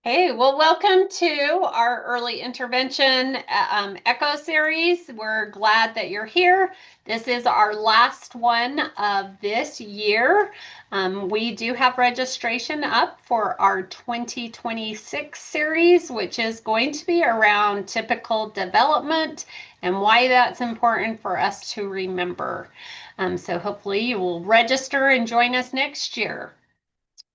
Hey, well, welcome to our early intervention echo series. We're glad that you're here. This is our last one of this year. We do have registration up for our 2026 series, which is going to be around typical development and why that's important for us to remember. So hopefully you will register and join us next year.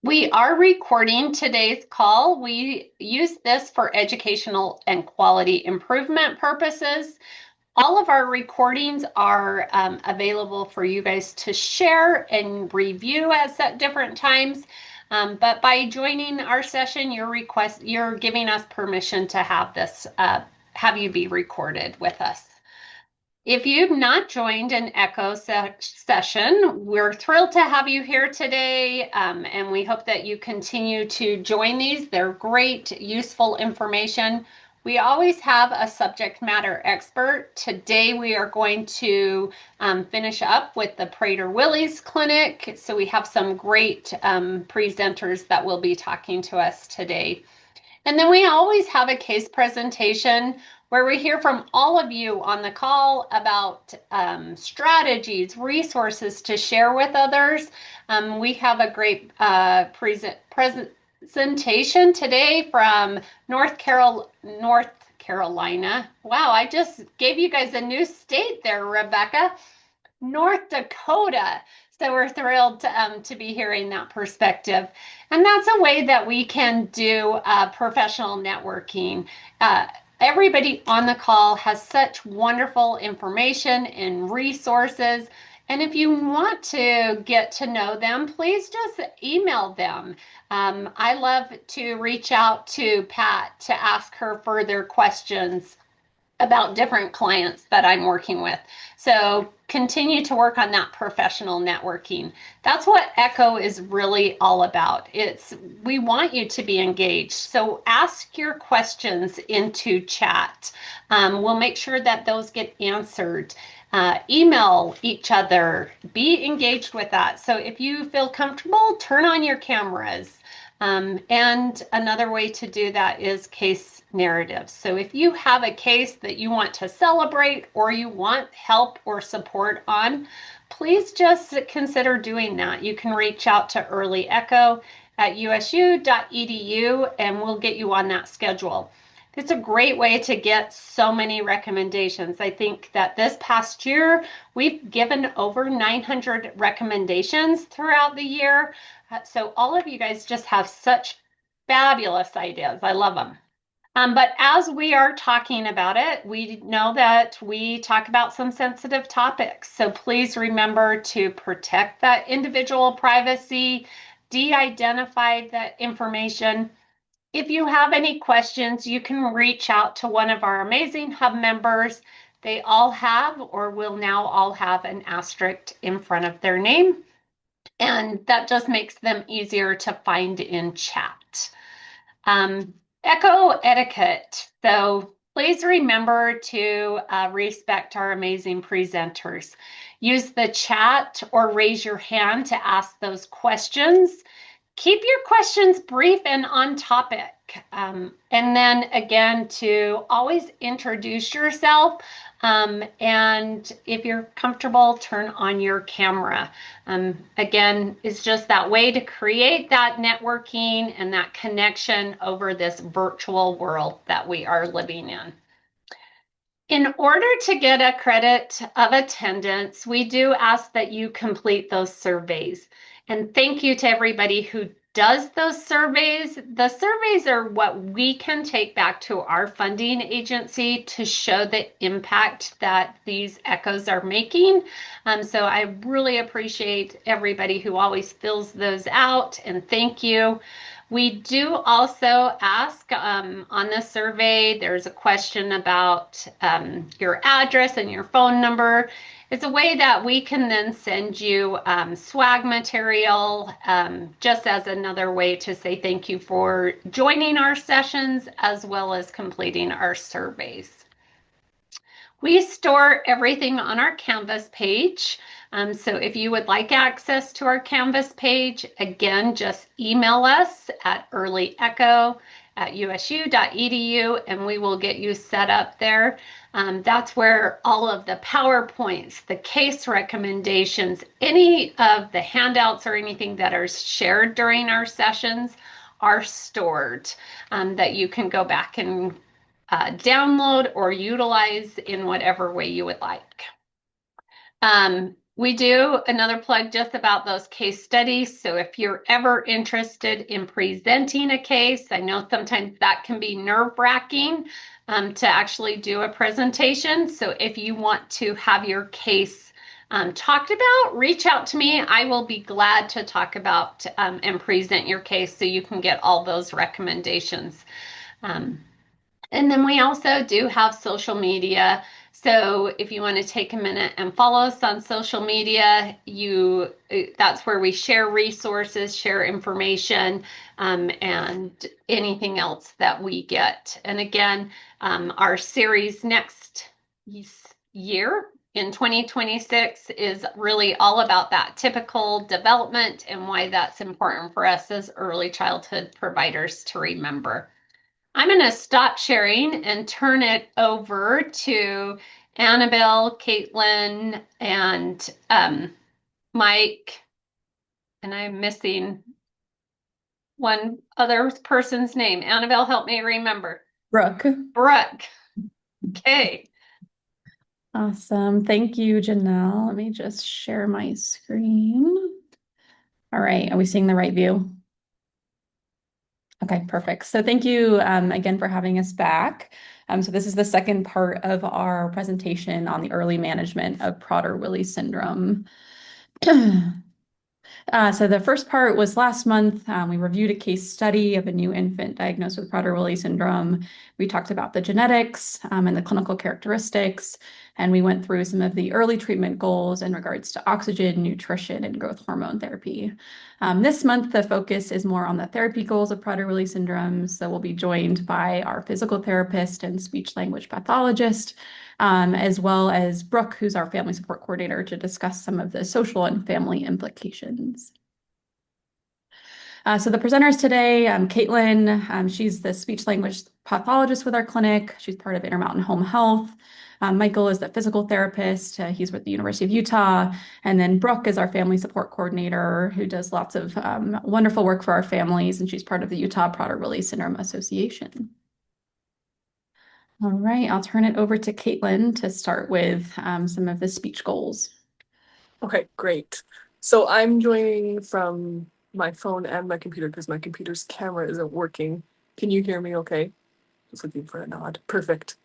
We are recording today's call. We use this for educational and quality improvement purposes. All of our recordings are available for you guys to share and review at different times. But by joining our session, you're giving us permission to have you be recorded with us. If you've not joined an echo session, we're thrilled to have you here today, and we hope that you continue to join these. They're great, useful information. We always have a subject matter expert. Today we are going to finish up with the Prader-Willi's clinic, so we have some great presenters that will be talking to us today. And then we always have a case presentation where we hear from all of you on the call about strategies, resources to share with others. We have a great presentation today from North Carolina. Wow, I just gave you guys a new state there, Rebecca. North Dakota. So we're thrilled to be hearing that perspective. And that's a way that we can do professional networking. Everybody on the call has such wonderful information and resources. And if you want to get to know them, please just email them. I love to reach out to Pat to ask her further questions about different clients that I'm working with. So continue to work on that professional networking. That's what Echo is really all about. We want you to be engaged. So ask your questions into chat. We'll make sure that those get answered. Email each other. Be engaged with that. So if you feel comfortable, turn on your cameras. And another way to do that is case narratives. So if you have a case that you want to celebrate or you want help or support on, please just consider doing that. You can reach out to Early Echo at usu.edu and we'll get you on that schedule. It's a great way to get so many recommendations. I think that this past year, we've given over 900 recommendations throughout the year. So all of you guys just have such fabulous ideas. I love them. But as we are talking about it, we know that we talk about some sensitive topics. So please remember to protect that individual privacy, de-identify that information. If you have any questions, you can reach out to one of our amazing hub members. They all have or will now all have an asterisk in front of their name. And that just makes them easier to find in chat. Echo etiquette. So please remember to respect our amazing presenters. Use the chat or raise your hand to ask those questions. Keep your questions brief and on topic. And then again, to always introduce yourself. And if you're comfortable, turn on your camera. Again, it's just that way to create that networking and that connection over this virtual world that we are living in. In order to get a credit of attendance, we do ask that you complete those surveys. And thank you to everybody who does those surveys. The surveys are what we can take back to our funding agency to show the impact that these echoes are making. So I really appreciate everybody who always fills those out, and thank you. We do also ask on the survey, there's a question about your address and your phone number. It's a way that we can then send you swag material, just as another way to say thank you for joining our sessions as well as completing our surveys. We store everything on our Canvas page. So if you would like access to our Canvas page, again, just email us at earlyecho@usu.edu and we will get you set up there. That's where all of the PowerPoints, the case recommendations, any of the handouts or anything that are shared during our sessions are stored, that you can go back and download or utilize in whatever way you would like. We do another plug just about those case studies. So if you're ever interested in presenting a case, I know sometimes that can be nerve-wracking to actually do a presentation. So if you want to have your case talked about, reach out to me. I will be glad to talk about and present your case so you can get all those recommendations. And then we also do have social media. So if you want to take a minute and follow us on social media, that's where we share resources, share information, and anything else that we get. And again, our series next year in 2026 is really all about that typical development and why that's important for us as early childhood providers to remember. I'm going to stop sharing and turn it over to Annabelle, Kaitlyn, and Mike. And I'm missing one other person's name. Annabelle, help me remember. Brooke. Brooke. Okay. Awesome. Thank you, Janelle. Let me just share my screen. All right. Are we seeing the right view? Okay, perfect. So thank you again for having us back. So this is the second part of our presentation on the early management of Prader-Willi syndrome. So the first part was last month. We reviewed a case study of a new infant diagnosed with Prader-Willi syndrome. We talked about the genetics and the clinical characteristics, and we went through some of the early treatment goals in regards to oxygen, nutrition, and growth hormone therapy. This month, the focus is more on the therapy goals of Prader-Willi syndrome. So we'll be joined by our physical therapist and speech language pathologist, as well as Brooke, who's our family support coordinator, to discuss some of the social and family implications. So the presenters today, Kaitlyn, she's the speech language pathologist with our clinic. She's part of Intermountain Home Health. Michael is the physical therapist. He's with the University of Utah. And then Brooke is our family support coordinator who does lots of wonderful work for our families. And she's part of the Utah Prader-Willi Syndrome Association. All right, I'll turn it over to Kaitlyn to start with some of the speech goals. Okay, great. So I'm joining from my phone and my computer because my computer's camera isn't working. Can you hear me okay? Just looking for a nod. Perfect.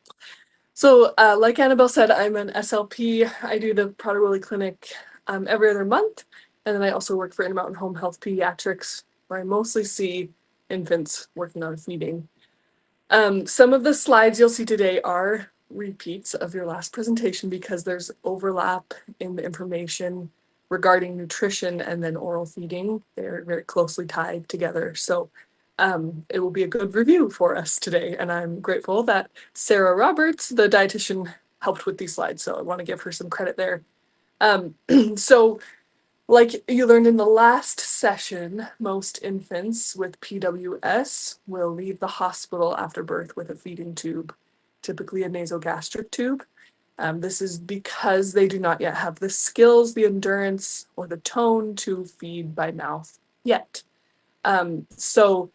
So like Annabelle said, I'm an SLP. I do the Prader-Willi clinic every other month. And then I also work for Intermountain Home Health Pediatrics, where I mostly see infants working on feeding. Some of the slides you'll see today are repeats of your last presentation because there's overlap in the information regarding nutrition and then oral feeding. They're very closely tied together. So it will be a good review for us today. And I'm grateful that Sarah Roberts, the dietitian, helped with these slides. So I want to give her some credit there. So like you learned in the last session, most infants with PWS will leave the hospital after birth with a feeding tube, typically a nasogastric tube. This is because they do not yet have the skills, the endurance, or the tone to feed by mouth yet. So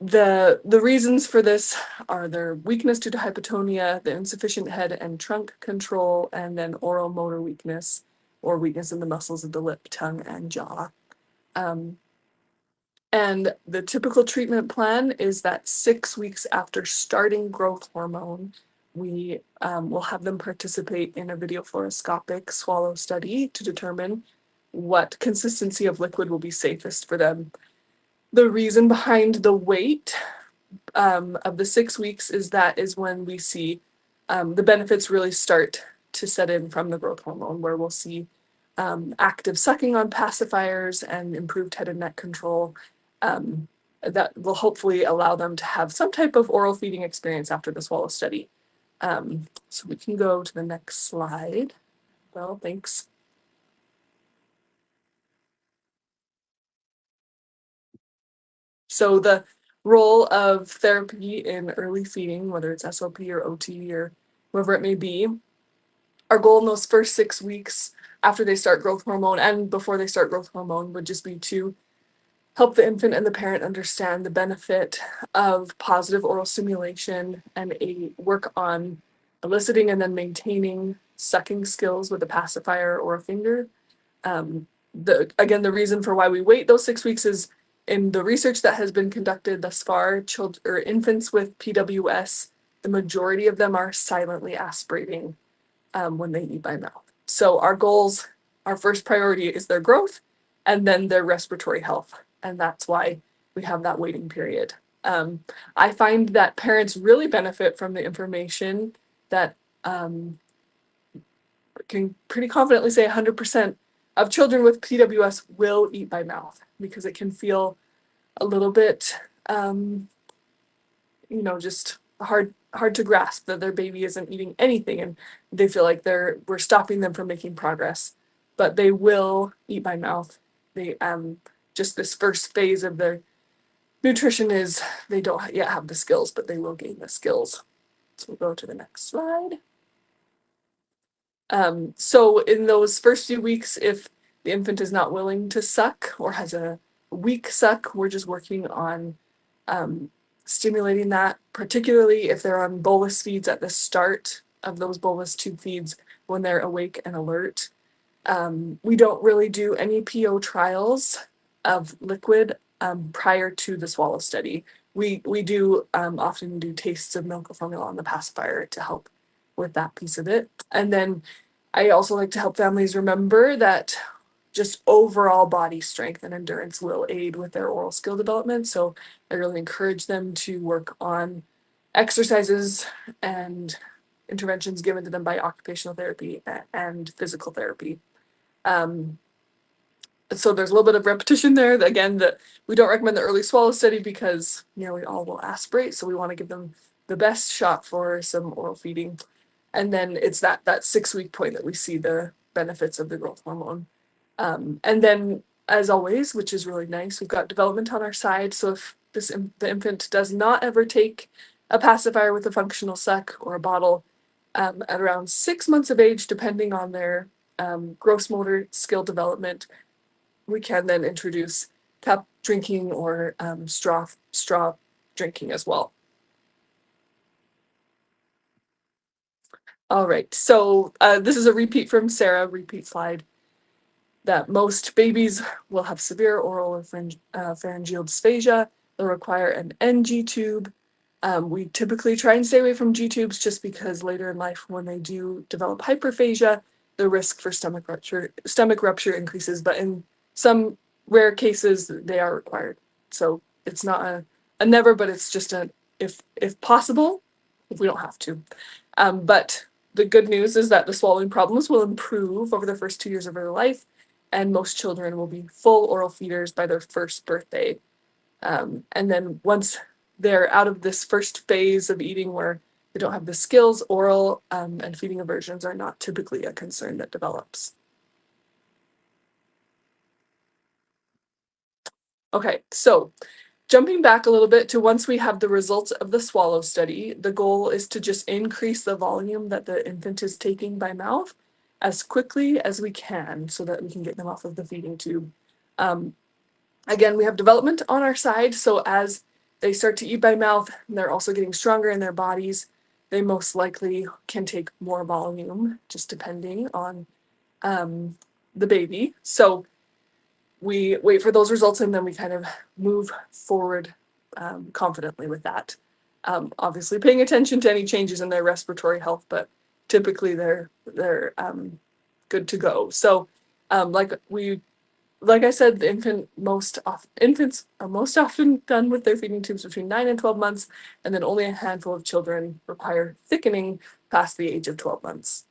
the reasons for this are their weakness due to hypotonia, the insufficient head and trunk control, and then oral motor weakness or weakness in the muscles of the lip, tongue, and jaw. And the typical treatment plan is that 6 weeks after starting growth hormone, we will have them participate in a video fluoroscopic swallow study to determine what consistency of liquid will be safest for them. The reason behind the wait of the 6 weeks is that is when we see the benefits really start to set in from the growth hormone, where we'll see active sucking on pacifiers and improved head and neck control that will hopefully allow them to have some type of oral feeding experience after the swallow study. So we can go to the next slide. Well, thanks. So the role of therapy in early feeding, whether it's SLP or OT or whoever it may be, our goal in those first 6 weeks after they start growth hormone and before they start growth hormone would just be to help the infant and the parent understand the benefit of positive oral stimulation and work on eliciting and then maintaining sucking skills with a pacifier or a finger. The reason for why we wait those 6 weeks is in the research that has been conducted thus far, children or infants with PWS, the majority of them are silently aspirating when they eat by mouth. So our goals, our first priority is their growth and then their respiratory health. And that's why we have that waiting period. I find that parents really benefit from the information that can pretty confidently say 100% of children with PWS will eat by mouth, because it can feel a little bit, just hard to grasp that their baby isn't eating anything and they feel like we're stopping them from making progress. But they will eat by mouth. They just this first phase of their nutrition is they don't yet have the skills, but they will gain the skills. So we'll go to the next slide. So in those first few weeks, if the infant is not willing to suck or has a weak suck, we're just working on stimulating that, particularly if they're on bolus feeds at the start of those bolus tube feeds when they're awake and alert. We don't really do any PO trials of liquid prior to the swallow study. We do often do tastes of milk or formula on the pacifier to help with that piece of it. And then I also like to help families remember that just overall body strength and endurance will aid with their oral skill development. So I really encourage them to work on exercises and interventions given to them by occupational therapy and physical therapy. So there's a little bit of repetition there. Again, that we don't recommend the early swallow study because nearly all will aspirate. So we want to give them the best shot for some oral feeding. And then it's that 6 week point that we see the benefits of the growth hormone. And then, as always, which is really nice, we've got development on our side. So if the infant does not ever take a pacifier with a functional suck or a bottle at around 6 months of age, depending on their gross motor skill development, we can then introduce cup drinking or straw drinking as well. All right, so this is a repeat from Sarah, repeat slide, that most babies will have severe oral or pharyngeal dysphagia. They'll require an NG tube. We typically try and stay away from G tubes just because later in life, when they do develop hyperphagia, the risk for stomach rupture increases, but in some rare cases, they are required. So it's not a never, but it's just a if possible, if we don't have to. But the good news is that the swallowing problems will improve over the first 2 years of their life, and most children will be full oral feeders by their first birthday. And then once they're out of this first phase of eating where they don't have the skills, oral and feeding aversions are not typically a concern that develops. Okay, so jumping back a little bit to once we have the results of the swallow study, the goal is to just increase the volume that the infant is taking by mouth as quickly as we can so that we can get them off of the feeding tube. Again, we have development on our side, so as they start to eat by mouth, they're also getting stronger in their bodies. They most likely can take more volume, just depending on the baby. So we wait for those results and then we kind of move forward confidently with that. Obviously paying attention to any changes in their respiratory health, but typically they're good to go. So like I said, the infants are most often done with their feeding tubes between 9 and 12 months, and then only a handful of children require thickening past the age of 12 months.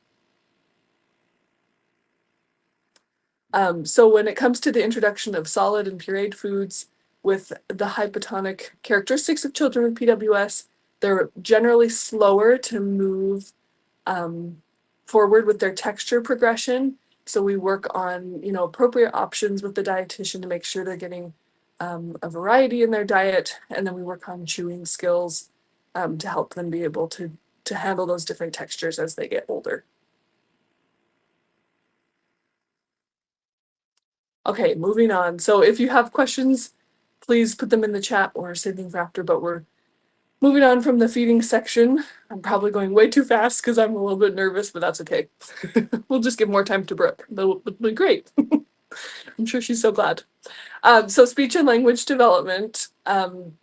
So when it comes to the introduction of solid and pureed foods with the hypotonic characteristics of children with PWS, they're generally slower to move forward with their texture progression. So we work on, appropriate options with the dietitian to make sure they're getting a variety in their diet, and then we work on chewing skills to help them be able to handle those different textures as they get older. Okay, moving on. So if you have questions, please put them in the chat or save them for after, but we're moving on from the feeding section. I'm probably going way too fast because I'm a little bit nervous, but that's okay. We'll just give more time to Brooke. That'll be great. I'm sure she's so glad. So speech and language development. From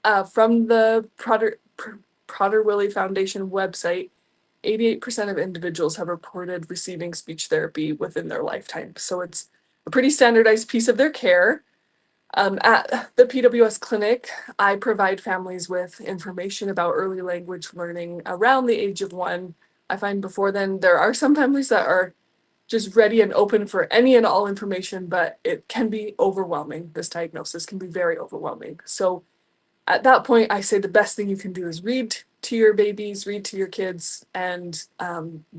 the Prader-Willi Foundation website, 88% of individuals have reported receiving speech therapy within their lifetime. So it's a pretty standardized piece of their care. At the PWS clinic, I provide families with information about early language learning around the age of 1. I find before then there are some families that are just ready and open for any and all information, but it can be overwhelming. This diagnosis can be very overwhelming. So at that point, I say the best thing you can do is read to your babies, read to your kids, and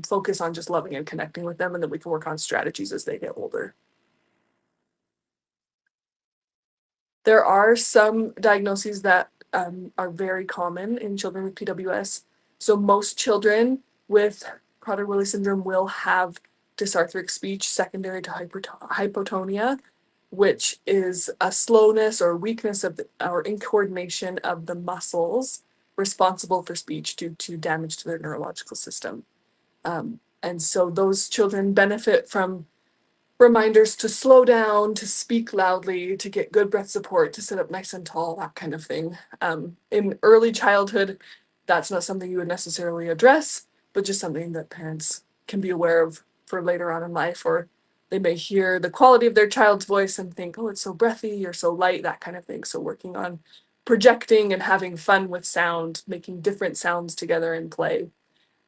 focus on just loving and connecting with them, and then we can work on strategies as they get older. There are some diagnoses that are very common in children with PWS. So most children with Prader-Willi syndrome will have dysarthric speech secondary to hypotonia, which is a slowness or weakness of or incoordination of the muscles responsible for speech due to damage to their neurological system. And so those children benefit from reminders to slow down, to speak loudly, to get good breath support, to sit up nice and tall, that kind of thing. In early childhood, that's not something you would necessarily address, but just something that parents can be aware of for later on in life, or they may hear the quality of their child's voice and think, oh, it's so breathy or so light, that kind of thing. So working on projecting and having fun with sound, making different sounds together in play.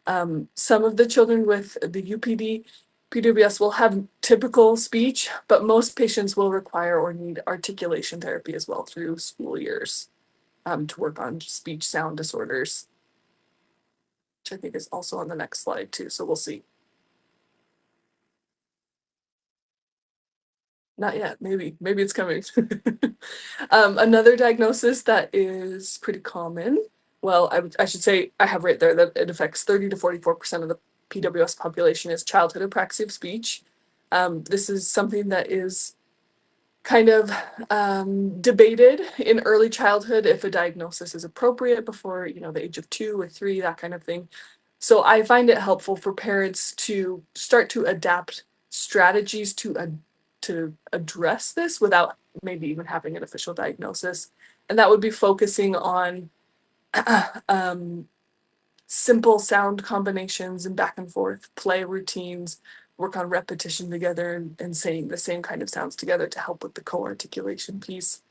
Some of the children with the UPD, PWS will have typical speech, but most patients will require or need articulation therapy as well through school years to work on speech sound disorders, which I think is also on the next slide too, so we'll see. Not yet, maybe it's coming. Another diagnosis that is pretty common, well, I should say I have right there that it affects 30 to 44% of the PWS population, is childhood apraxia of speech. This is something that is kind of debated in early childhood if a diagnosis is appropriate before, the age of 2 or 3, that kind of thing. So I find it helpful for parents to start to adapt strategies to address this without maybe even having an official diagnosis. And that would be focusing on simple sound combinations and back and forth play routines, work on repetition together and saying the same kind of sounds together to help with the co-articulation piece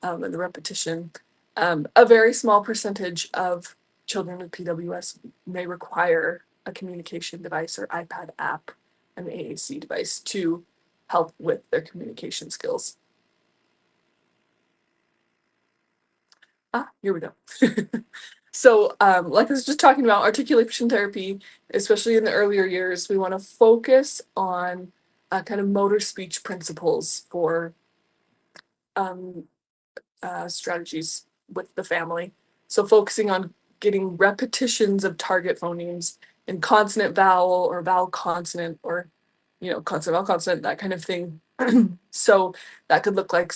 and the repetition. A very small percentage of children with PWS may require a communication device or iPad app, an AAC device, to help with their communication skills. Here we go. So like I was just talking about, articulation therapy, especially in the earlier years, we want to focus on kind of motor speech principles for strategies with the family. So focusing on getting repetitions of target phonemes in consonant vowel or vowel consonant, or consonant vowel consonant, that kind of thing. So that could look like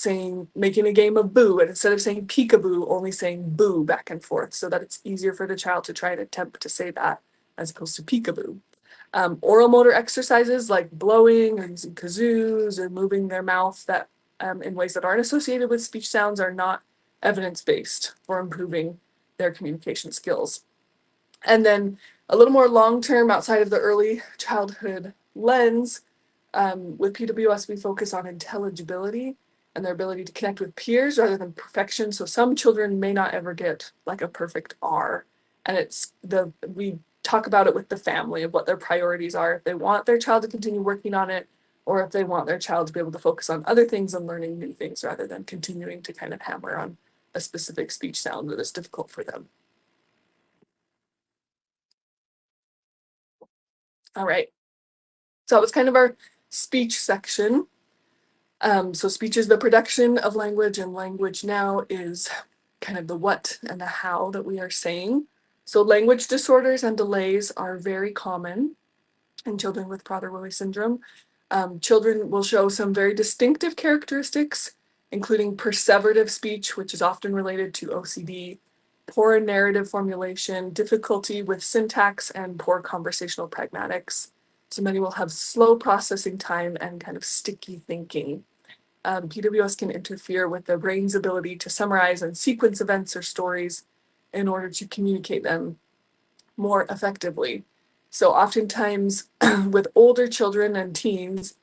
making a game of boo, and instead of saying peekaboo, only saying boo back and forth, so that it's easier for the child to try and attempt to say that as opposed to peekaboo. Oral motor exercises like blowing or using kazoos or moving their mouth that in ways that aren't associated with speech sounds are not evidence-based for improving their communication skills. And then a little more long-term, outside of the early childhood lens, with PWS, we focus on intelligibility and their ability to connect with peers rather than perfection. So some children may not ever get like a perfect R, and we talk about it with the family of what their priorities are, if they want their child to continue working on it, or if they want their child to be able to focus on other things and learning new things rather than continuing to kind of hammer on a specific speech sound that is difficult for them. All right. So that was kind of our speech section. So speech is the production of language, and language now is kind of the what and the how that we are saying. So language disorders and delays are very common in children with Prader-Willi syndrome. Children will show some very distinctive characteristics, including perseverative speech, which is often related to OCD, poor narrative formulation, difficulty with syntax, and poor conversational pragmatics. So many will have slow processing time and kind of sticky thinking. PWS can interfere with the brain's ability to summarize and sequence events or stories in order to communicate them more effectively. So oftentimes with older children and teens,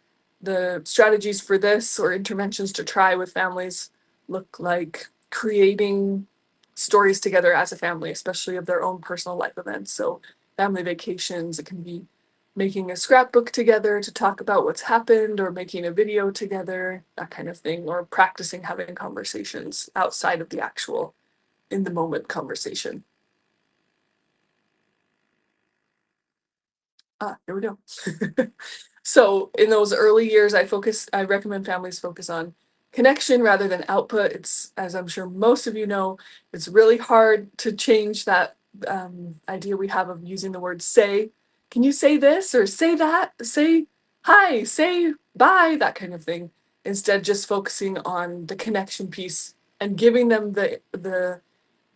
the strategies for this or interventions to try with families look like creating stories together as a family, especially of their own personal life events. So family vacations, it can be making a scrapbook together to talk about what's happened, or making a video together, that kind of thing, or practicing having conversations outside of the actual in the moment conversation. Here we go. So in those early years, I recommend families focus on connection rather than output. It's, as I'm sure most of you know, it's really hard to change that idea we have of using the word say. Can you say this or say that? Say hi, say bye, that kind of thing. Instead, just focusing on the connection piece and giving them the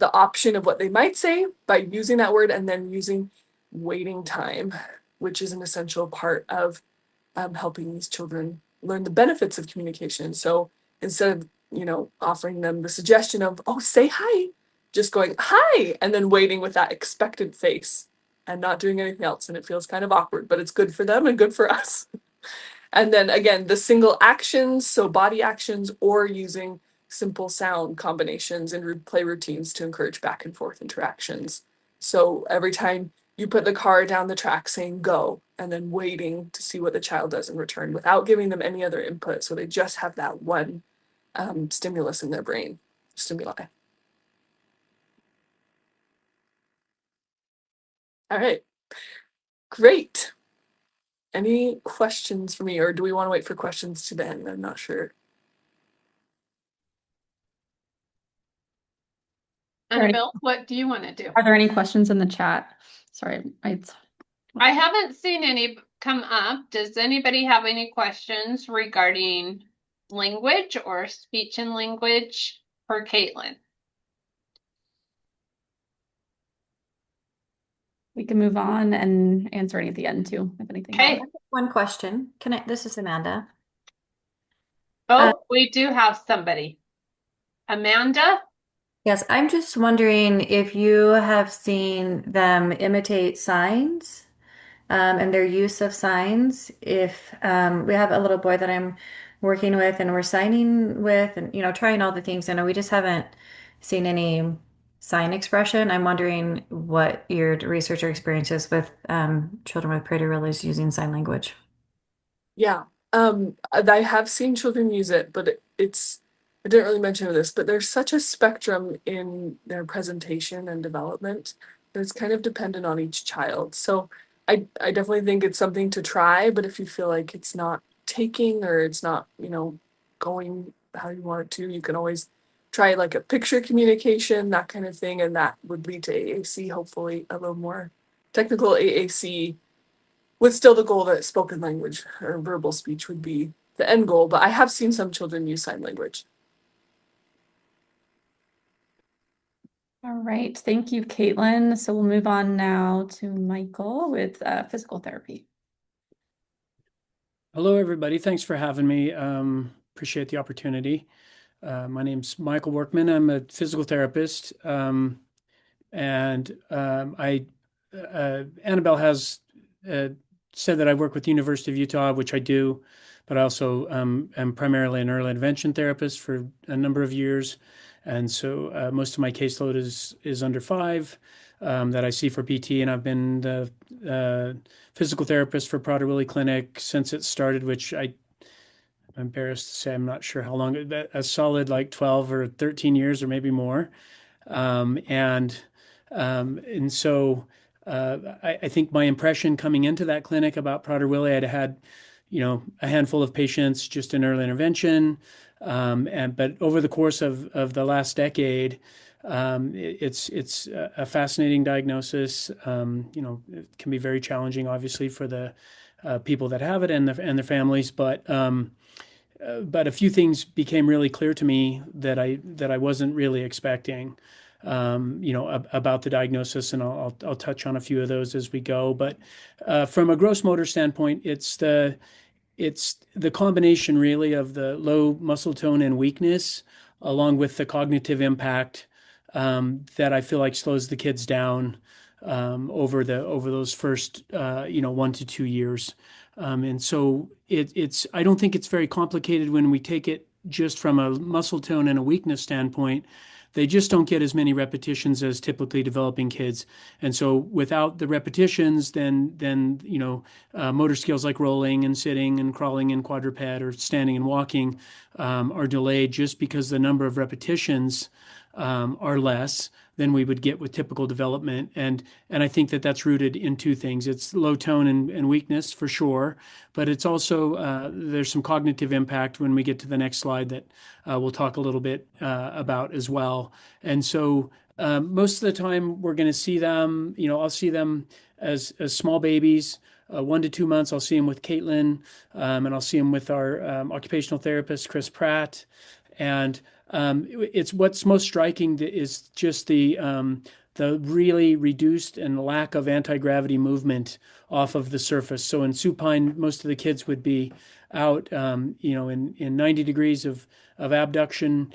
option of what they might say by using that word, and then using waiting time, which is an essential part of helping these children learn the benefits of communication. So instead of, offering them the suggestion of, oh, say hi, just going, hi, and then waiting with that expectant face and not doing anything else. And it feels kind of awkward, but it's good for them and good for us. And then again, the single actions, so body actions, or using simple sound combinations and play routines to encourage back and forth interactions. So every time you put the car down the track saying go, and then waiting to see what the child does in return without giving them any other input. So they just have that one stimulus in their brain, stimuli. All right, great. Any questions for me, or do we want to wait for questions to the end? I'm not sure. Annabelle, what do you want to do? Are there any questions in the chat? Sorry, I haven't seen any come up. Does anybody have any questions regarding language or speech and language for Kaitlyn? we can move on and answer any at the end too, if anything. Okay. One question. This is Amanda. Oh, we do have somebody. Amanda? Yes, I'm just wondering if you have seen them imitate signs, and their use of signs. If we have a little boy that I'm working with and we're signing with and, trying all the things. I know we just haven't seen any sign expression. I'm wondering what your research or experience is with children with Prader-Willi using sign language. Yeah, I have seen children use it, but I didn't really mention this, but there's such a spectrum in their presentation and development that it's kind of dependent on each child. So I definitely think it's something to try, but if you feel like it's not taking, or it's not, going how you want it to, you can always try like a picture communication, that kind of thing, and that would lead to AAC, hopefully a little more technical AAC, with still the goal that spoken language or verbal speech would be the end goal. But I have seen some children use sign language. All right, thank you, Kaitlyn. So we'll move on now to Michael with physical therapy. Hello, everybody. Thanks for having me. Appreciate the opportunity. My name's Michael Workman. I'm a physical therapist. Annabelle has said that I work with the University of Utah, which I do, but I also am primarily an early intervention therapist for a number of years. And so most of my caseload is under 5 that I see for PT, and I've been the physical therapist for Prader-Willi Clinic since it started, which I'm embarrassed to say I'm not sure how long, a solid like 12 or 13 years or maybe more. And so I think my impression coming into that clinic about Prader-Willi, I'd had, a handful of patients just in early intervention. But over the course of the last decade, it's a fascinating diagnosis. It can be very challenging, obviously, for the people that have it and their families. But a few things became really clear to me that I wasn't really expecting, about the diagnosis, and I'll touch on a few of those as we go. But from a gross motor standpoint, it's the combination really of the low muscle tone and weakness, along with the cognitive impact that I feel like slows the kids down over those first 1 to 2 years. And so I don't think it's very complicated when we take it just from a muscle tone and a weakness standpoint. They just don't get as many repetitions as typically developing kids. And so without the repetitions, then motor skills like rolling and sitting and crawling and quadruped or standing and walking are delayed just because the number of repetitions are less than we would get with typical development. And I think that that's rooted in two things. It's low tone and weakness for sure, but it's also there's some cognitive impact when we get to the next slide that we'll talk a little bit about as well. And so most of the time we're going to see them, I'll see them as small babies. 1 to 2 months, I'll see them with Kaitlyn, and I'll see them with our occupational therapist, Chris Pratt. And it's what's most striking is just the really reduced and lack of anti-gravity movement off of the surface. So in supine, most of the kids would be out, in 90 degrees of abduction,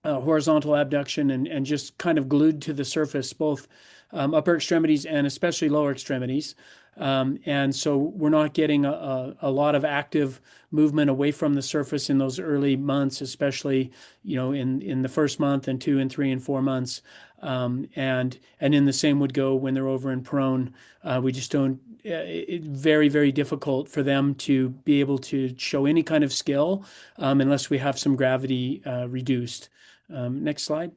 horizontal abduction, and just kind of glued to the surface, both upper extremities and especially lower extremities. And so we're not getting a lot of active movement away from the surface in those early months, especially, in the first month and 2 and 3 and 4 months. And in the same would go when they're over in prone. We just don't, it's very, very difficult for them to be able to show any kind of skill unless we have some gravity reduced. Next slide.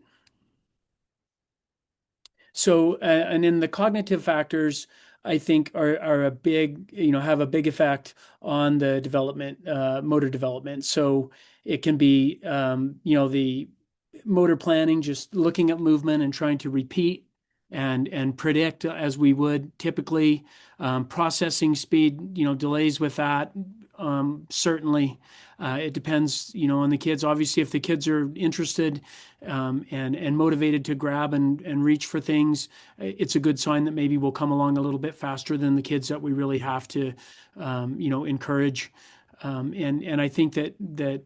So, and in the cognitive factors, I think are a big, have a big effect on the development, motor development. So it can be, the motor planning, just looking at movement and trying to repeat and predict as we would typically. Processing speed, delays with that. Certainly, it depends, on the kids. Obviously, if the kids are interested and motivated to grab and reach for things, it's a good sign that maybe we'll come along a little bit faster than the kids that we really have to, encourage. And I think that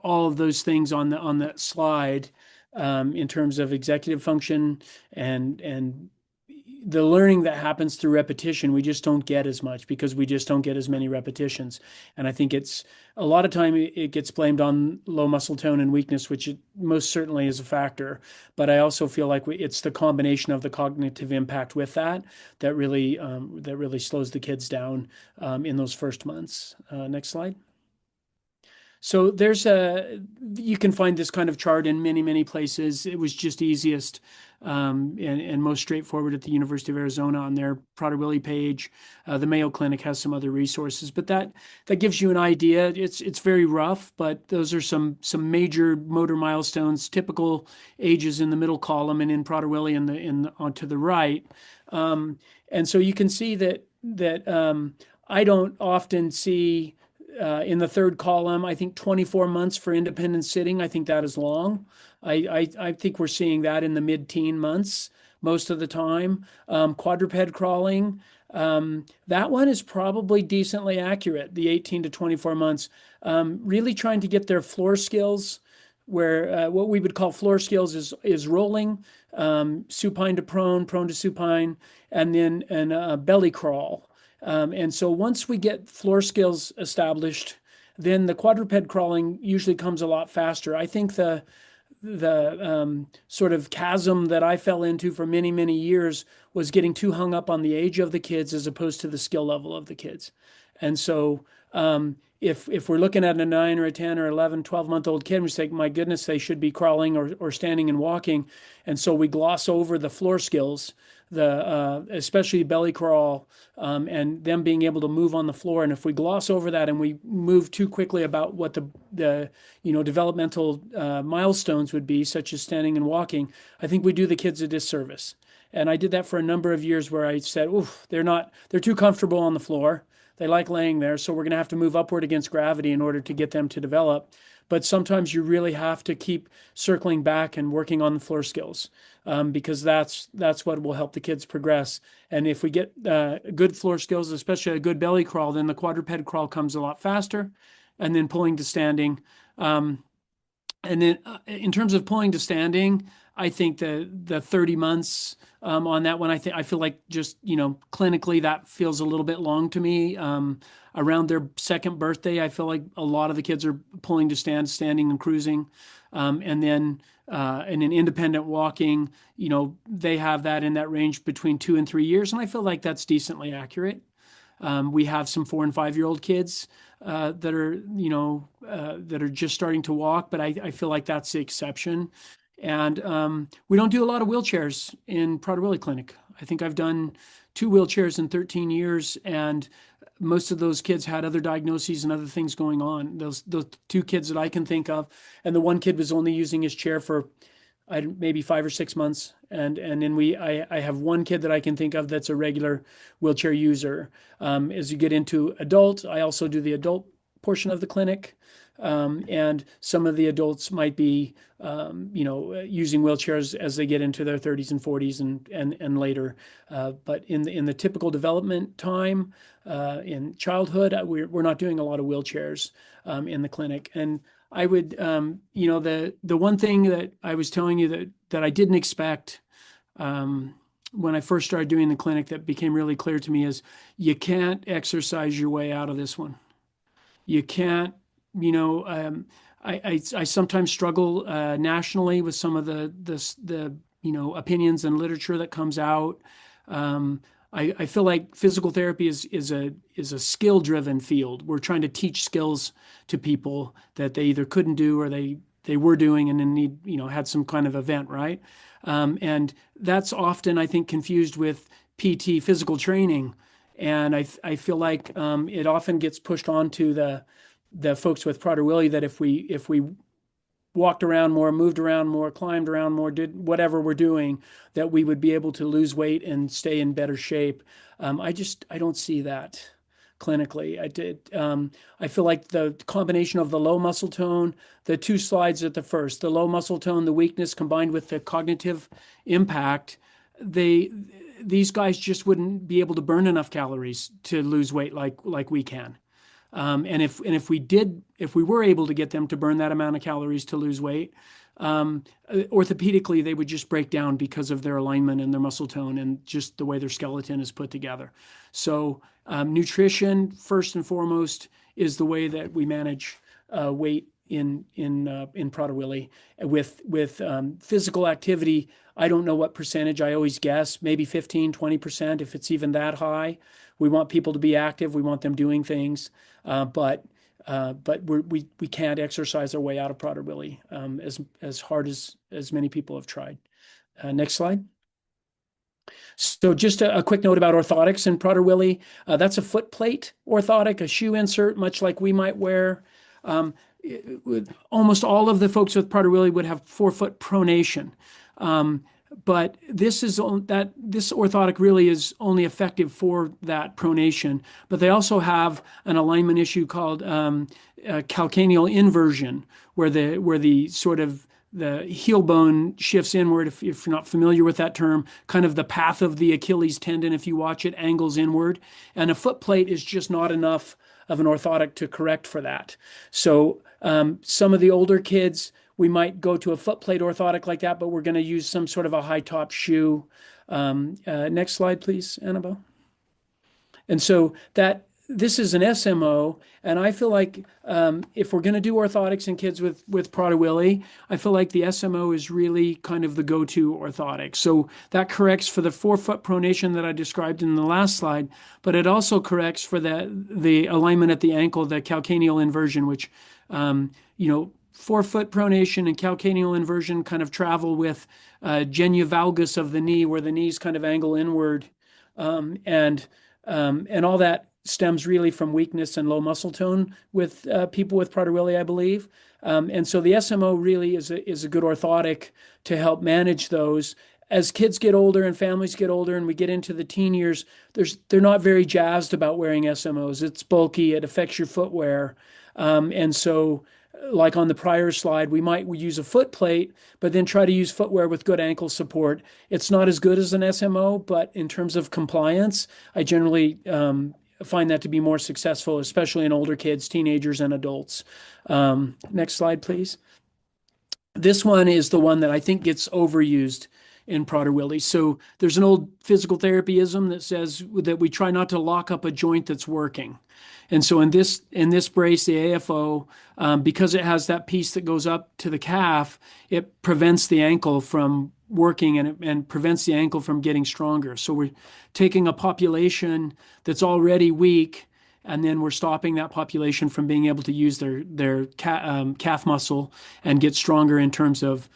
all of those things on that slide, in terms of executive function and the learning that happens through repetition, we just don't get as much because we just don't get as many repetitions. And I think it's a lot of time it gets blamed on low muscle tone and weakness, which it most certainly is a factor. But I also feel like it's the combination of the cognitive impact with that really slows the kids down in those first months. Next slide. So you can find this kind of chart in many, many places. It was just easiest and most straightforward at the University of Arizona on their Prader-Willi page. The Mayo Clinic has some other resources, but that gives you an idea. It's very rough, but those are some major motor milestones, typical ages in the middle column, and in Prader-Willi onto the right. And so you can see that I don't often see. In the third column, I think 24 months for independent sitting. I think that is long. I think we're seeing that in the mid-teen months most of the time. Quadruped crawling, that one is probably decently accurate, the 18 to 24 months. Really trying to get their floor skills, where what we would call floor skills is rolling, supine to prone to supine, and then a belly crawl. And so once we get floor skills established, then the quadruped crawling usually comes a lot faster. I think the sort of chasm that I fell into for many, many years was getting too hung up on the age of the kids as opposed to the skill level of the kids. And so if we're looking at a 9 or a 10 or 11, 12-month-old kid, we say, my goodness, they should be crawling or standing and walking. And so we gloss over the floor skills especially belly crawl, and them being able to move on the floor. And if we gloss over that and we move too quickly about what the developmental milestones would be, such as standing and walking, I think we do the kids a disservice. And I did that for a number of years where I said, oof, they're too comfortable on the floor. They like laying there, so we're going to have to move upward against gravity in order to get them to develop. But sometimes you really have to keep circling back and working on the floor skills, because that's what will help the kids progress. And if we get good floor skills, especially a good belly crawl, then the quadruped crawl comes a lot faster, and then pulling to standing. And then in terms of pulling to standing, I think the 30 months on that one, I feel like just, clinically that feels a little bit long to me. Around their second birthday, I feel like a lot of the kids are pulling to standing and cruising. And then in independent walking, they have that in that range between 2 and 3 years. And I feel like that's decently accurate. We have some 4 and 5-year-old kids that are just starting to walk, but I feel like that's the exception. And we don't do a lot of wheelchairs in Prader-Willi clinic. I think I've done 2 wheelchairs in 13 years, and most of those kids had other diagnoses and other things going on. Those 2 kids that I can think of, and the one kid was only using his chair for maybe 5 or 6 months, and then I have one kid that I can think of that's a regular wheelchair user. As you get into adult, I also do the adult portion of the clinic, and some of the adults might be using wheelchairs as they get into their 30s and 40s and later. But in the typical development time, in childhood, we're not doing a lot of wheelchairs in the clinic. And I would, the one thing that I was telling you that I didn't expect when I first started doing the clinic that became really clear to me is you can't exercise your way out of this one. You can't, I sometimes struggle nationally with some of the opinions and literature that comes out. I feel like physical therapy is a skill-driven field. We're trying to teach skills to people that they either couldn't do or they were doing and then had some kind of event, right? And that's often, I think, confused with PT, physical training. And I feel like it often gets pushed onto the folks with Prader-Willi that if we walked around more, moved around more, climbed around more, did whatever we're doing, that we would be able to lose weight and stay in better shape. I don't see that clinically. I feel like the combination of the low muscle tone, the 2 slides at the first, the low muscle tone, the weakness combined with the cognitive impact, these guys just wouldn't be able to burn enough calories to lose weight like we can. And if we were able to get them to burn that amount of calories to lose weight, orthopedically, they would just break down because of their alignment and their muscle tone and just the way their skeleton is put together. So nutrition, first and foremost, is the way that we manage weight in Prader-Willi. With physical activity, I don't know what percentage. I always guess maybe 15, 20%, if it's even that high. We want people to be active. We want them doing things, but we can't exercise our way out of Prader-Willi as hard as many people have tried. Next slide. So just a quick note about orthotics in Prader-Willi. That's a foot plate orthotic, a shoe insert, much like we might wear. Almost all of the folks with Prader-Willi would have forefoot pronation. But this orthotic really is only effective for that pronation. But they also have an alignment issue called calcaneal inversion, where the sort of the heel bone shifts inward. If you're not familiar with that term, kind of the path of the Achilles tendon, if you watch it, angles inward. And a foot plate is just not enough of an orthotic to correct for that. So some of the older kids, we might go to a foot plate orthotic like that, but we're going to use some sort of a high top shoe. Next slide, please, Annabelle. And so this is an SMO, and I feel like if we're going to do orthotics in kids with Prader-Willi, I feel like the SMO is really kind of the go-to orthotic. So that corrects for the forefoot pronation that I described in the last slide, but it also corrects for the alignment at the ankle, the calcaneal inversion, which forefoot pronation and calcaneal inversion kind of travel with genu valgus of the knee, where the knees kind of angle inward, and all that stems really from weakness and low muscle tone with people with Prader-Willi, I believe. And so the SMO really is a good orthotic to help manage those. As kids get older and families get older and we get into the teen years, they're not very jazzed about wearing SMOs. It's bulky, it affects your footwear. And so, like on the prior slide, we use a foot plate, but then try to use footwear with good ankle support. It's not as good as an SMO, but in terms of compliance, I generally find that to be more successful, especially in older kids, teenagers, and adults. Next slide, please. This one is the one that I think gets overused in Prader-Willi. So there's an old physical therapyism that says that we try not to lock up a joint that's working. And so in this brace, the AFO, because it has that piece that goes up to the calf, it prevents the ankle from working and prevents the ankle from getting stronger. So we're taking a population that's already weak, and then we're stopping that population from being able to use their calf muscle and get stronger in terms of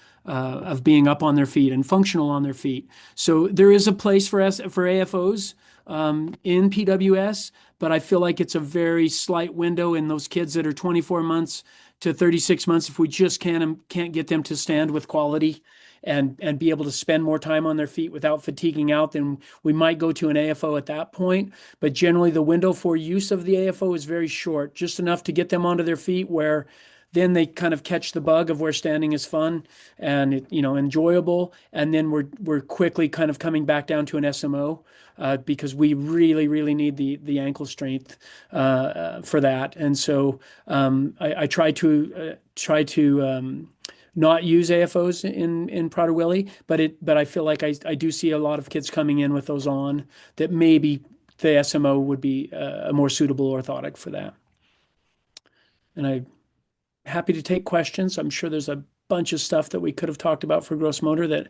being up on their feet and functional on their feet. So there is a place for AFOs in PWS, but I feel like it's a very slight window in those kids that are 24 months to 36 months. If we just can't get them to stand with quality and be able to spend more time on their feet without fatiguing out, then we might go to an AFO at that point. But generally, the window for use of the AFO is very short, just enough to get them onto their feet where then they kind of catch the bug of where standing is fun and enjoyable, and then we're quickly kind of coming back down to an SMO because we really, really need the ankle strength for that. And so I try to not use AFOs in Prader-Willi, but I feel like I do see a lot of kids coming in with those on that maybe the SMO would be a more suitable orthotic for that. And I'm happy to take questions. I'm sure there's a bunch of stuff that we could have talked about for gross motor that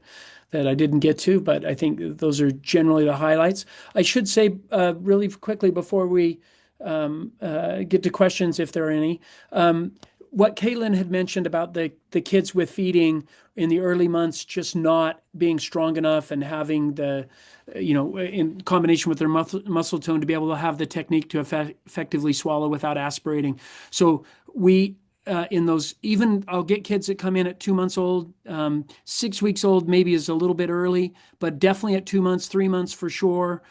I didn't get to, but I think those are generally the highlights. I should say really quickly before we get to questions, if there are any, what Kaitlyn had mentioned about the kids with feeding in the early months just not being strong enough and having in combination with their muscle tone to be able to have the technique to effectively swallow without aspirating. So we in those, even I'll get kids that come in at 2 months old, 6 weeks old maybe is a little bit early, but definitely at 2 months, 3 months for sure.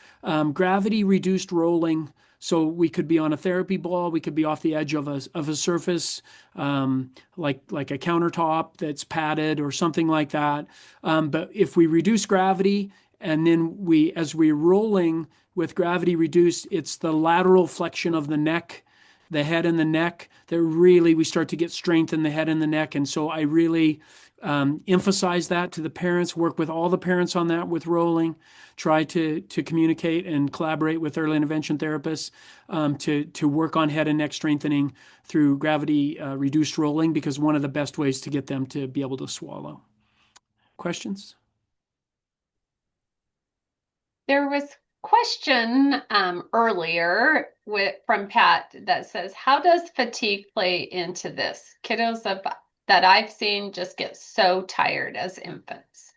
Gravity reduced rolling. So we could be on a therapy ball, we could be off the edge of a surface, like a countertop that's padded or something like that. But if we reduce gravity and then as we're rolling with gravity reduced, it's the lateral flexion of the neck, the head and the neck, that really we start to get strength in the head and the neck. And so I really emphasize that to the parents, work with all the parents on that with rolling, try to communicate and collaborate with early intervention therapists to work on head and neck strengthening through gravity reduced rolling, because one of the best ways to get them to be able to swallow. Questions? There was question earlier from Pat that says, how does fatigue play into this? Kiddos that I've seen just get so tired as infants.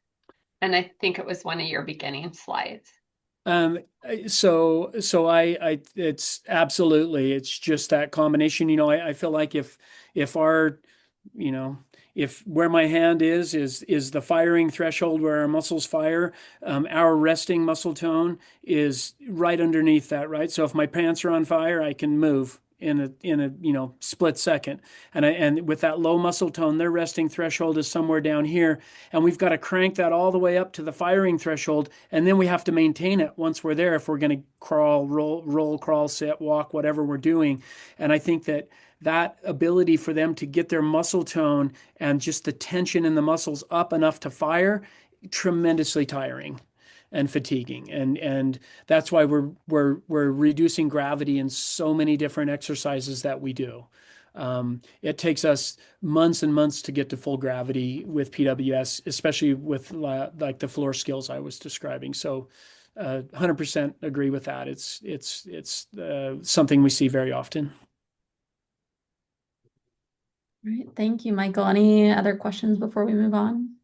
And I think it was one of your beginning slides. So it's absolutely, it's just that combination. I feel like if our, if where my hand is the firing threshold where our muscles fire, our resting muscle tone is right underneath that, right? So if my pants are on fire, I can move in a split second. And with that low muscle tone, their resting threshold is somewhere down here. And we've got to crank that all the way up to the firing threshold. And then we have to maintain it once we're there if we're going to crawl, roll, crawl, sit, walk, whatever we're doing. And I think that ability for them to get their muscle tone and just the tension in the muscles up enough to fire, tremendously tiring and fatiguing, and that's why we're reducing gravity in so many different exercises that we do. It takes us months and months to get to full gravity with PWS, especially with like the floor skills I was describing. So 100% agree with that. It's something we see very often. All right, thank you, Michael. Any other questions before we move on?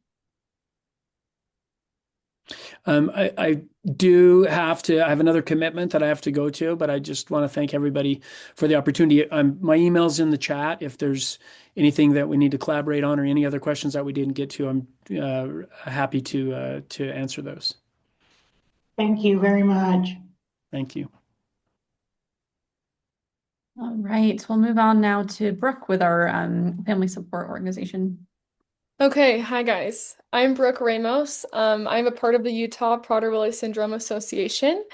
I do have to, I have another commitment that I have to go to, but I just want to thank everybody for the opportunity. My email's in the chat. If there's anything that we need to collaborate on or any other questions that we didn't get to, I'm happy to answer those. Thank you very much. Thank you. All right, we'll move on now to Brooke with our family support organization. Okay, hi guys. I'm Brooke Ramos. I'm a part of the Utah Prader-Willi Syndrome Association.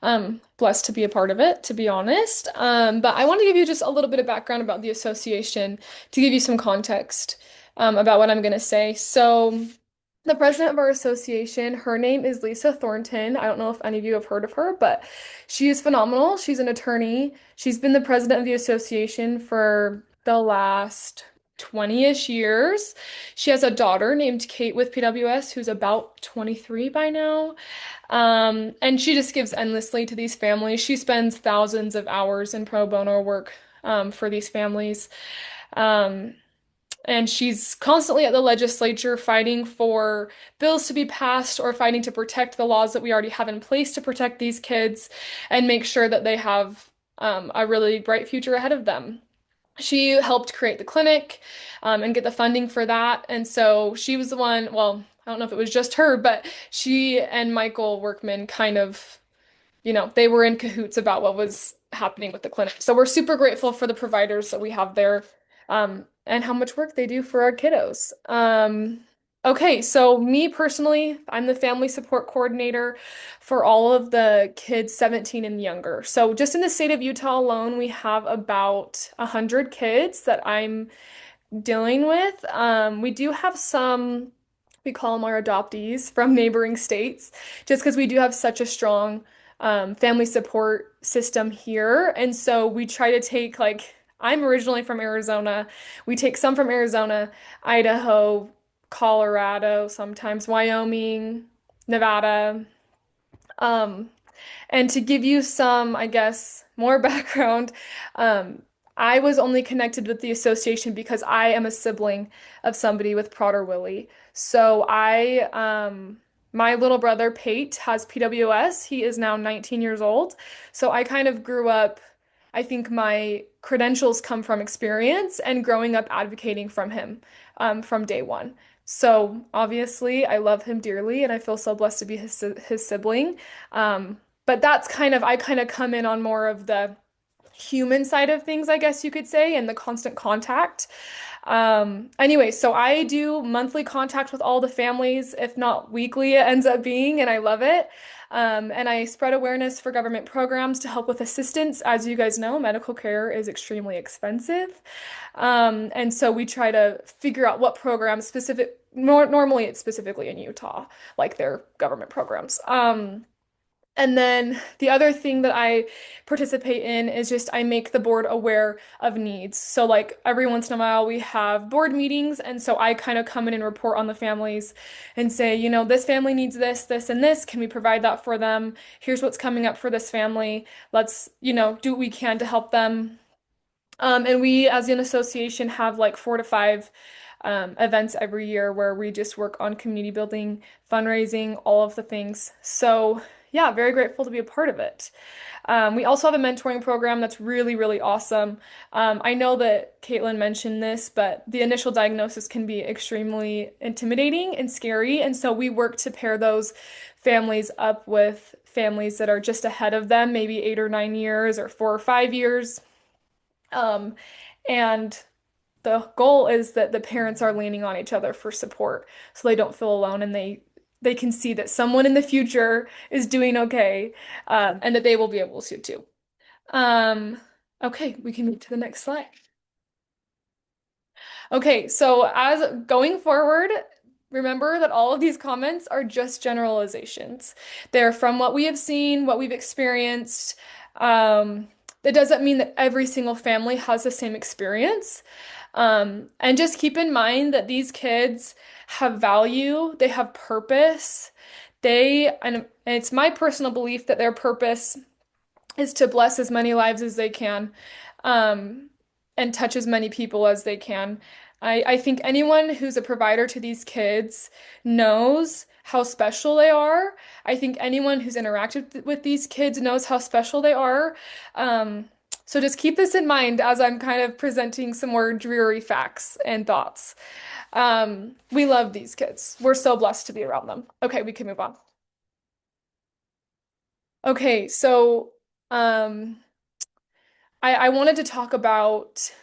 Blessed to be a part of it, to be honest. But I want to give you just a little bit of background about the association to give you some context about what I'm going to say. So, the president of our association, her name is Lisa Thornton. I don't know if any of you have heard of her, but she is phenomenal. She's an attorney. She's been the president of the association for the last 20-ish years. She has a daughter named Kate with PWS who's about 23 by now. And she just gives endlessly to these families. She spends thousands of hours in pro bono work for these families. And she's constantly at the legislature fighting for bills to be passed or fighting to protect the laws that we already have in place to protect these kids and make sure that they have a really bright future ahead of them. She helped create the clinic and get the funding for that. And so she was the one, well, I don't know if it was just her, but she and Michael Workman kind of, they were in cahoots about what was happening with the clinic. So we're super grateful for the providers that we have there and how much work they do for our kiddos. Okay, so me personally, I'm the family support coordinator for all of the kids 17 and younger. So just in the state of Utah alone, we have about 100 kids that I'm dealing with. We do have some, we call them our adoptees from neighboring states, just because we do have such a strong family support system here. And so we try to take, I'm originally from Arizona. We take some from Arizona, Idaho, Colorado, sometimes Wyoming, Nevada. And to give you some, I guess, more background, I was only connected with the association because I am a sibling of somebody with Prader-Willi. So my little brother Pate has PWS. He is now 19 years old. So I kind of grew up, I think my credentials come from experience and growing up advocating from him from day one. So obviously I love him dearly and I feel so blessed to be his sibling. But I kind of come in on more of the human side of things, I guess you could say, and the constant contact. Anyway, so I do monthly contact with all the families, if not weekly, it ends up being, and I love it. And I spread awareness for government programs to help with assistance. As you guys know, medical care is extremely expensive. And so we try to figure out what programs normally it's specifically in Utah, like their government programs. And then the other thing that I participate in is just I make the board aware of needs. So like every once in a while we have board meetings, and so I kind of come in and report on the families and say, this family needs this, this, and this. Can we provide that for them? Here's what's coming up for this family. Let's, do what we can to help them. And we, as an association, have like 4 to 5 events every year where we just work on community building, fundraising, all of the things. So yeah, very grateful to be a part of it. We also have a mentoring program that's really, really awesome. I know that Kaitlyn mentioned this, but the initial diagnosis can be extremely intimidating and scary. And so we work to pair those families up with families that are just ahead of them, maybe 8 or 9 years or 4 or 5 years. And the goal is that the parents are leaning on each other for support so they don't feel alone and they can see that someone in the future is doing okay, and that they will be able to too. Okay, we can move to the next slide. Okay, so as going forward, remember that all of these comments are just generalizations. They're from what we have seen, what we've experienced. That doesn't mean that every single family has the same experience. And just keep in mind that these kids have value, they have purpose. And it's my personal belief that their purpose is to bless as many lives as they can. and touch as many people as they can. I think anyone who's a provider to these kids knows how special they are. I think anyone who's interacted with these kids knows how special they are. So just keep this in mind as I'm kind of presenting some more dreary facts and thoughts. We love these kids. We're so blessed to be around them. Okay, we can move on. Okay, so I wanted to talk about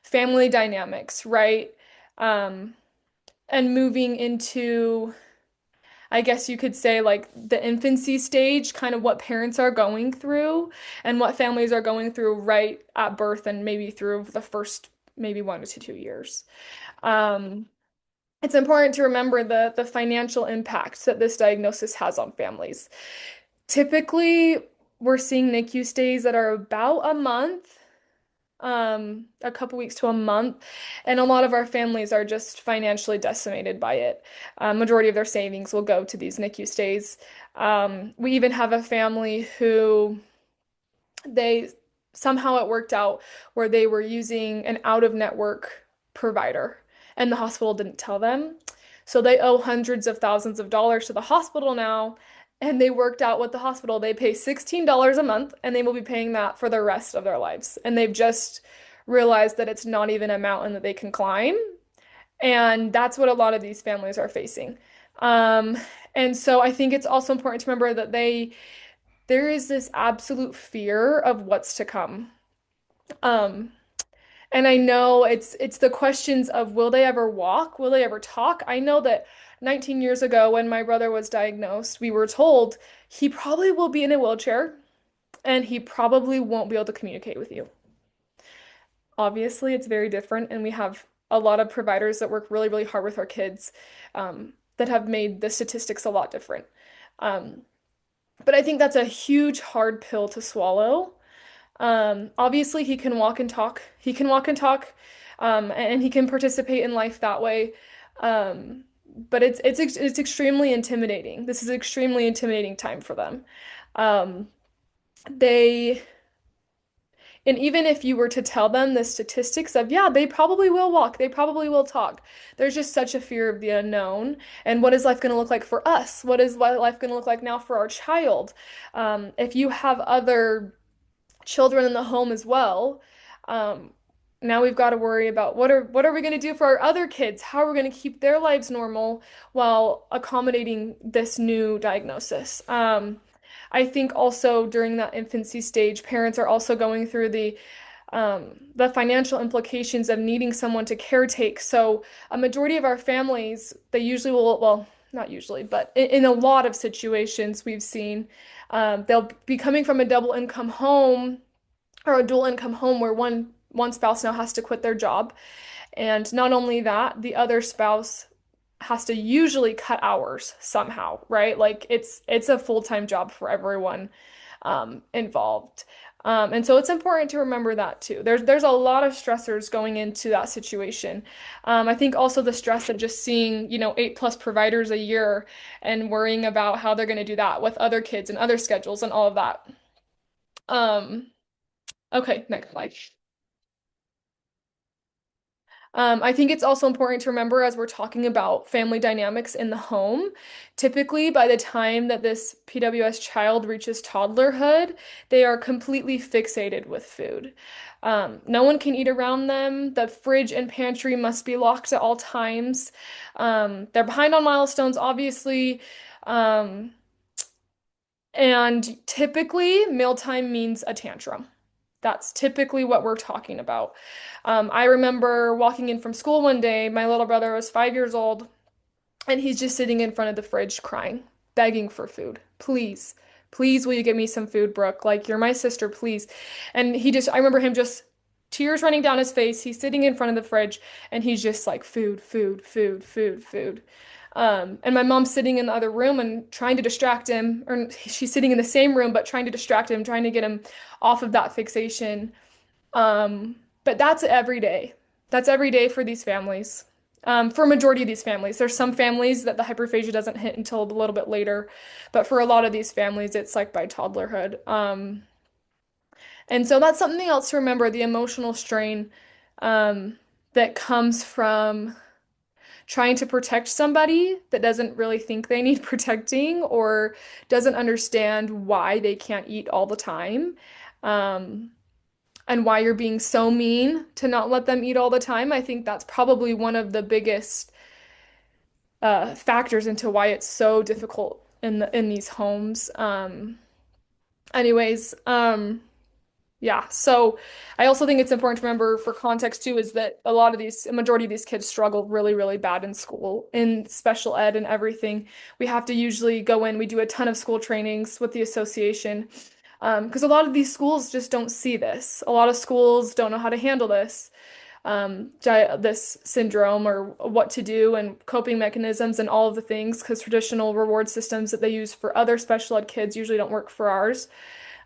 family dynamics, right? And moving into, I guess you could say, like the infancy stage, kind of what parents are going through and what families are going through right at birth and maybe through the first maybe 1 to 2 years. It's important to remember the financial impact that this diagnosis has on families. Typically, we're seeing NICU stays that are about a month, a couple weeks to a month, and a lot of our families are just financially decimated by it. Majority of their savings will go to these NICU stays. We even have a family who they somehow it worked out where they were using an out-of-network provider, and the hospital didn't tell them. So they owe hundreds of thousands of dollars to the hospital now, and they worked out with the hospital. They pay $16 a month, and they will be paying that for the rest of their lives. And they've just realized that it's not even a mountain that they can climb. And that's what a lot of these families are facing. Um, and so I think it's also important to remember that there is this absolute fear of what's to come. Um, and I know it's the questions of will they ever walk? Will they ever talk? I know that 19 years ago when my brother was diagnosed, we were told he probably will be in a wheelchair and he probably won't be able to communicate with you. Obviously, it's very different, and we have a lot of providers that work really, really hard with our kids that have made the statistics a lot different. Um, but I think that's a huge, hard pill to swallow. Obviously, he can walk and talk. He can walk and talk, and he can participate in life that way. But it's extremely intimidating. This is an extremely intimidating time for them. Um, they and even if you were to tell them the statistics of, yeah, they probably will walk, they probably will talk, there's just such a fear of the unknown. And what is life going to look like for us? What is life going to look like now for our child? If you have other children in the home as well, now we've got to worry about what are we going to do for our other kids? How are we going to keep their lives normal while accommodating this new diagnosis? I think also during that infancy stage, parents are also going through the financial implications of needing someone to caretake. So a majority of our families, they usually will, well, not usually, but in a lot of situations we've seen, they'll be coming from a double income home or a dual income home where one spouse now has to quit their job. And not only that, the other spouse has to usually cut hours somehow, right? Like it's a full-time job for everyone involved. And so it's important to remember that too. There's a lot of stressors going into that situation. I think also the stress of just seeing, 8+ providers a year and worrying about how they're going to do that with other kids and other schedules and all of that. Okay, next slide. I think it's also important to remember as we're talking about family dynamics in the home, typically by the time that this PWS child reaches toddlerhood, they are completely fixated with food. No one can eat around them. The fridge and pantry must be locked at all times. They're behind on milestones, obviously. And typically, mealtime means a tantrum. That's typically what we're talking about. I remember walking in from school one day, my little brother was 5 years old, and he's just sitting in front of the fridge crying, begging for food. Please, please, will you get me some food, Brooke? Like, you're my sister, please. And I remember him just tears running down his face. He's sitting in front of the fridge, and he's just like, food, food, food, food, food. And my mom's sitting in the other room and trying to distract him, or she's sitting in the same room, but trying to distract him, trying to get him off of that fixation. But that's every day. That's every day for these families. For a majority of these families, there's some families that the hyperphagia doesn't hit until a little bit later, but for a lot of these families, it's like by toddlerhood. And so that's something else to remember, the emotional strain that comes from trying to protect somebody that doesn't really think they need protecting or doesn't understand why they can't eat all the time. Um, and why you're being so mean to not let them eat all the time. I think that's probably one of the biggest factors into why it's so difficult in these homes. Anyways, yeah. So I also think it's important to remember for context too is that a majority of these kids struggle really, really bad in school, in special ed and everything. We have to usually go in, we do a ton of school trainings with the association, because a lot of these schools just don't see this. A lot of schools don't know how to handle this syndrome or what to do and coping mechanisms and all of the things, because traditional reward systems that they use for other special ed kids usually don't work for ours.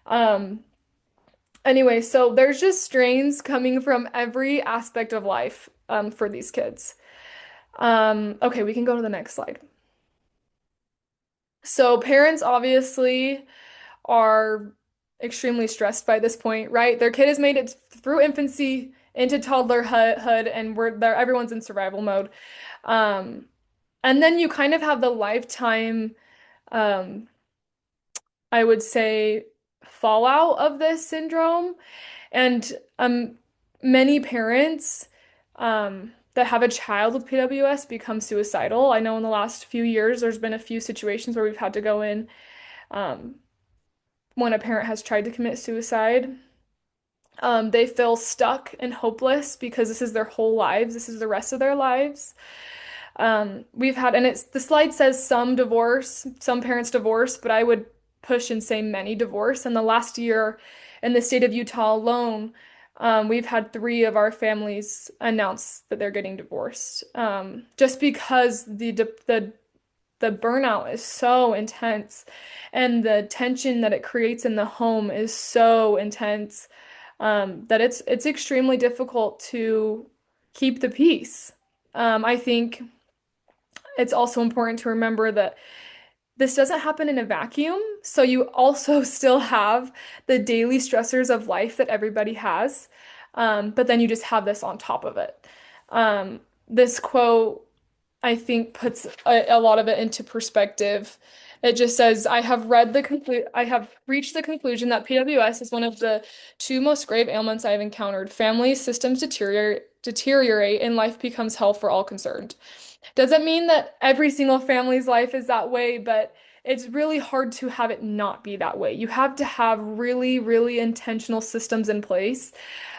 Um, Anyway, so there's just strains coming from every aspect of life for these kids. Okay, we can go to the next slide. So parents obviously are extremely stressed by this point, right? Their kid has made it through infancy into toddlerhood, and everyone's in survival mode. Um, and then you kind of have the lifetime, um, I would say, fallout of this syndrome. And many parents that have a child with PWS become suicidal. I know in the last few years, there's been a few situations where we've had to go in um, when a parent has tried to commit suicide. They feel stuck and hopeless because this is their whole lives. This is the rest of their lives. We've had, and the slide says some divorce, some parents divorce, but I would push and say many divorce. In the last year, in the state of Utah alone, we've had 3 of our families announce that they're getting divorced, just because the burnout is so intense, and the tension that it creates in the home is so intense, that it's extremely difficult to keep the peace. I think it's also important to remember that this doesn't happen in a vacuum. So you also still have the daily stressors of life that everybody has, but then you just have this on top of it. This quote, I think, puts a lot of it into perspective. It just says, I have reached the conclusion that PWS is one of the 2 most grave ailments I've encountered. Family systems deteriorate and life becomes hell for all concerned. Doesn't mean that every single family's life is that way, but it's really hard to have it not be that way. You have to have really, really intentional systems in place,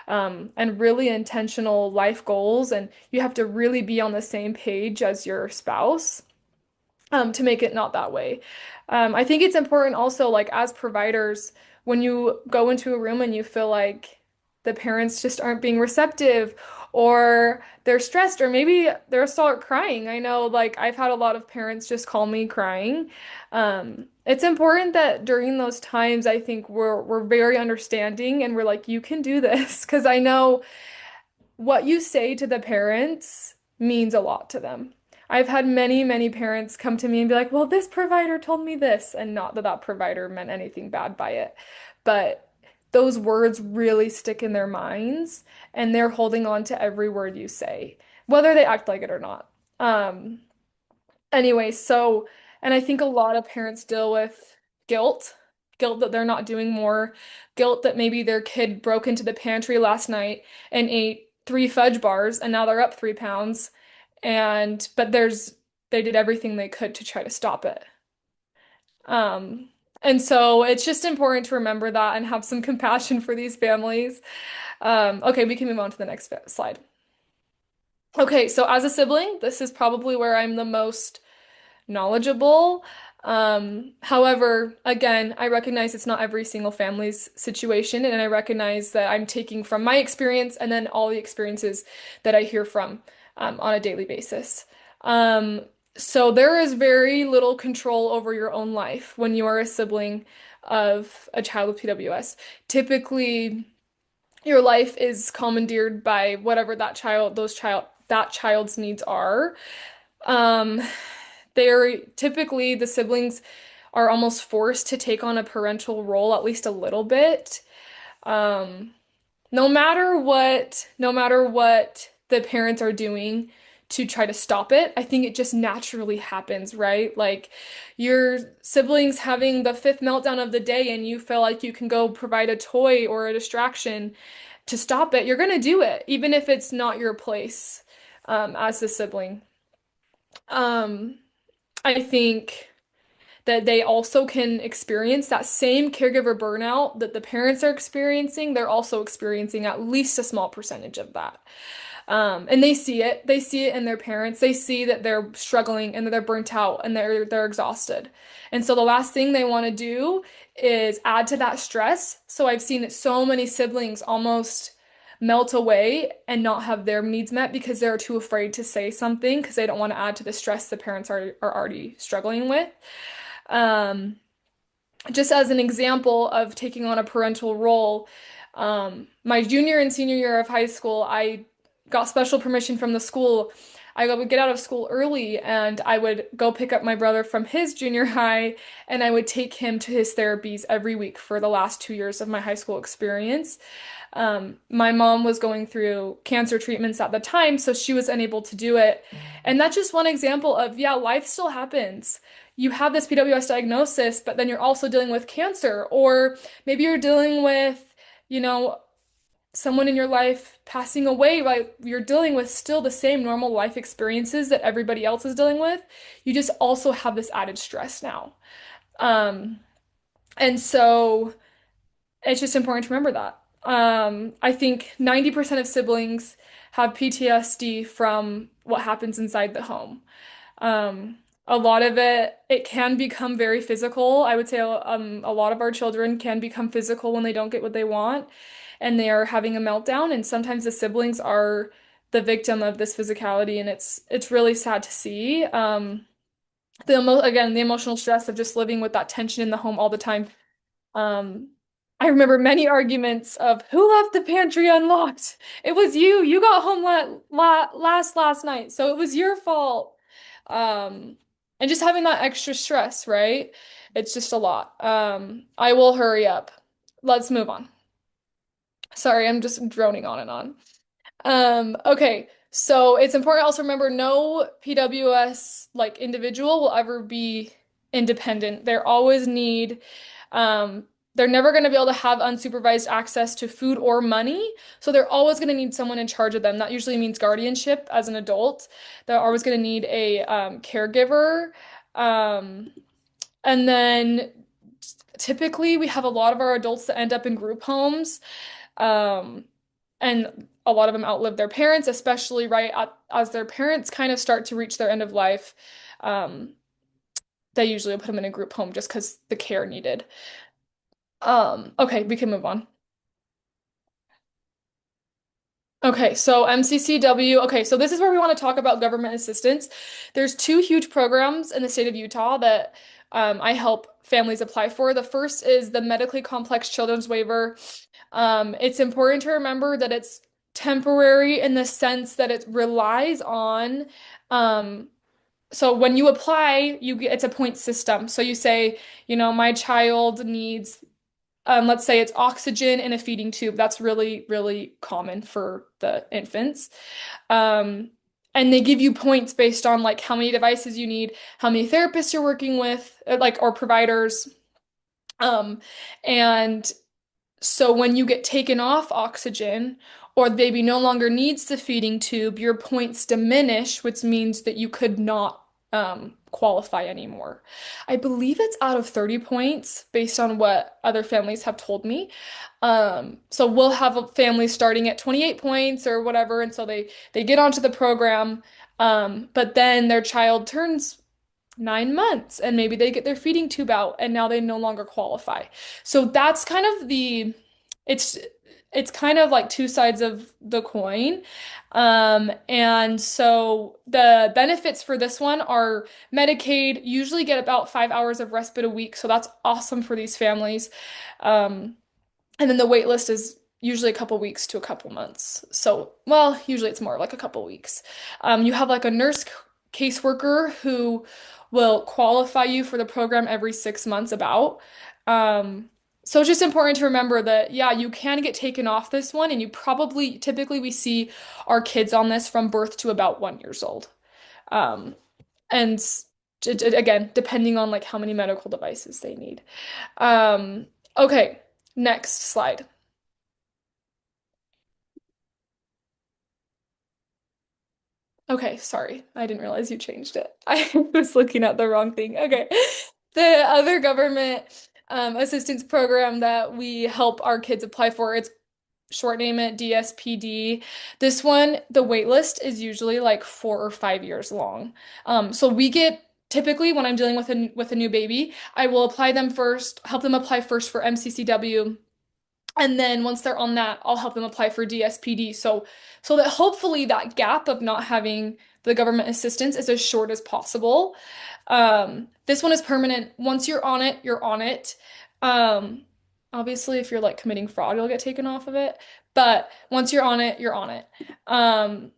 and really intentional life goals, and you have to really be on the same page as your spouse, to make it not that way. I think it's important also, like as providers, when you go into a room and you feel like the parents just aren't being receptive, or they're stressed, or maybe they'll start crying. I know, like, I've had a lot of parents just call me crying. It's important that during those times, I think we're very understanding and we're like, you can do this, because I know what you say to the parents means a lot to them. I've had many, many parents come to me and be like, well, this provider told me this, and not that that provider meant anything bad by it. But those words really stick in their minds, and they're holding on to every word you say, whether they act like it or not. Um, Anyway, so, and I think a lot of parents deal with guilt, guilt that they're not doing more, guilt that maybe their kid broke into the pantry last night and ate 3 fudge bars and now they're up 3 pounds. But they did everything they could to try to stop it. Um, and so it's just important to remember that and have some compassion for these families. Okay, we can move on to the next slide. Okay, so as a sibling, this is probably where I'm the most knowledgeable. However, again, I recognize it's not every single family's situation, and I recognize that I'm taking from my experience and then all the experiences that I hear from on a daily basis. So there is very little control over your own life when you are a sibling of a child with PWS. Typically, your life is commandeered by whatever that child's needs are. Um, they're typically the siblings are almost forced to take on a parental role at least a little bit. Um, no matter what the parents are doing to try to stop it, I think it just naturally happens, right? Like your siblings having the fifth meltdown of the day and you feel like you can go provide a toy or a distraction to stop it, you're gonna do it, even if it's not your place, as the sibling. Um, I think that they also can experience that same caregiver burnout that the parents are experiencing. They're also experiencing at least a small percentage of that. And they see it. They see it in their parents. They see that they're struggling and that they're burnt out and they're exhausted. And so the last thing they want to do is add to that stress. So I've seen that so many siblings almost melt away and not have their needs met because they're too afraid to say something because they don't want to add to the stress the parents are already struggling with. Um, just as an example of taking on a parental role, my junior and senior year of high school, I got special permission from the school. I would get out of school early and I would go pick up my brother from his junior high and I would take him to his therapies every week for the last 2 years of my high school experience. My mom was going through cancer treatments at the time, so she was unable to do it. And that's just one example of, yeah, life still happens. You have this PWS diagnosis, but then you're also dealing with cancer, or maybe you're dealing with, you know, someone in your life passing away, right? You're dealing with still the same normal life experiences that everybody else is dealing with. You just also have this added stress now. Um, and so it's just important to remember that. I think 90% of siblings have PTSD from what happens inside the home. A lot of it can become very physical. I would say a lot of our children can become physical when they don't get what they want and they are having a meltdown. And sometimes the siblings are the victim of this physicality, and it's really sad to see. Again, the emotional stress of just living with that tension in the home all the time. Um, I remember many arguments of who left the pantry unlocked. It was you. You got home last night, so it was your fault. And just having that extra stress, right? It's just a lot. I will hurry up. Let's move on. Sorry, I'm just droning on and on. Okay, so it's important to also remember no PWS like individual will ever be independent. They always need, they're never going to be able to have unsupervised access to food or money. So they're always going to need someone in charge of them. That usually means guardianship as an adult. They're always going to need a caregiver. Um, and then typically we have a lot of our adults that end up in group homes. Um, and a lot of them outlive their parents, especially as their parents kind of start to reach their end of life. Um, they usually will put them in a group home just because the care needed. Okay, we can move on. Okay, so MCCW. Okay, so this is where we want to talk about government assistance. There's two huge programs in the state of Utah that I help families apply for. The first is the medically complex children's waiver. It's important to remember that it's temporary in the sense that it relies on, so when you apply, it's a point system. So you say, my child needs, let's say it's oxygen in a feeding tube. That's really, really common for the infants. Um, and they give you points based on like how many devices you need, how many therapists you're working with, or providers. And so when you get taken off oxygen or the baby no longer needs the feeding tube, your points diminish, which means that you could not qualify anymore. I believe it's out of 30 points based on what other families have told me. So we'll have a family starting at 28 points or whatever, and so they get onto the program, but then their child turns 9 months and maybe they get their feeding tube out and now they no longer qualify. So that's kind of it's it's kind of like two sides of the coin. And so the benefits for this one are Medicaid usually get about 5 hours of respite a week, so that's awesome for these families. And then the wait list is usually a couple weeks to a couple months. So, well, usually it's more like a couple weeks. You have like a nurse caseworker who will qualify you for the program every 6 months about. So it's just important to remember that, yeah, you can get taken off this one, and you probably, typically we see our kids on this from birth to about 1 year old. Um, and again, depending on like how many medical devices they need. Okay, next slide. Okay, sorry. I didn't realize you changed it. I was looking at the wrong thing. Okay. The other government assistance program that we help our kids apply for, it's short name it DSPD. This one, the wait list is usually like 4 or 5 years long. So we get typically when I'm dealing with a new baby, I will apply them first, help them apply first for MCCW. And then once they're on that, I'll help them apply for DSPD. So that hopefully that gap of not having the government assistance is as short as possible. This one is permanent. Once you're on it, you're on it. Obviously, if you're like committing fraud, you'll get taken off of it. But once you're on it, you're on it. And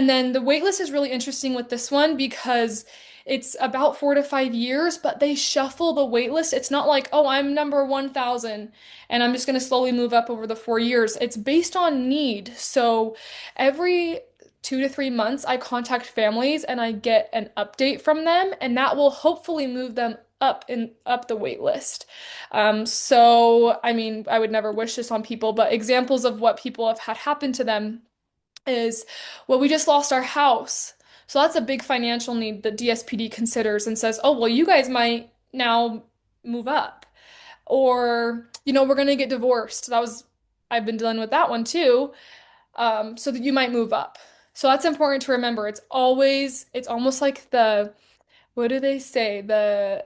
then the wait list is really interesting with this one because it's about 4 to 5 years, but they shuffle the wait list. It's not like, oh, I'm number 1,000 and I'm just going to slowly move up over the 4 years. It's based on need. So every 2 to 3 months, I contact families and I get an update from them, and that will hopefully move them up the wait list. So I mean, I would never wish this on people, but examples of what people have had happen to them is, well, we just lost our house. So that's a big financial need that DSPD considers and says, oh, well, you guys might now move up. Or, we're going to get divorced. I've been dealing with that one too. So that you might move up. So that's important to remember. It's almost like what do they say? The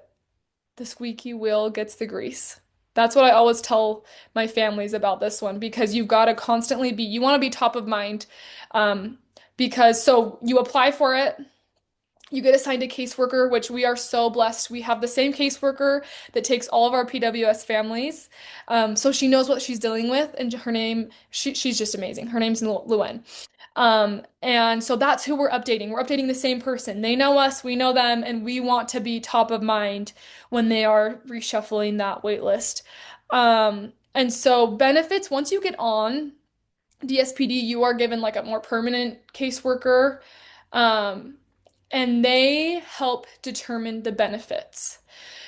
squeaky wheel gets the grease. That's what I always tell my families about this one, because you've got to constantly you want to be top of mind. Because so you apply for it, you get assigned a caseworker, which we are so blessed. We have the same caseworker that takes all of our PWS families. So she knows what she's dealing with, and she's just amazing. Her name's Luan. And so that's who we're updating. We're updating the same person. They know us, we know them, and we want to be top of mind when they are reshuffling that wait list. And so benefits, once you get on DSPD, you are given like a more permanent caseworker, and they help determine the benefits.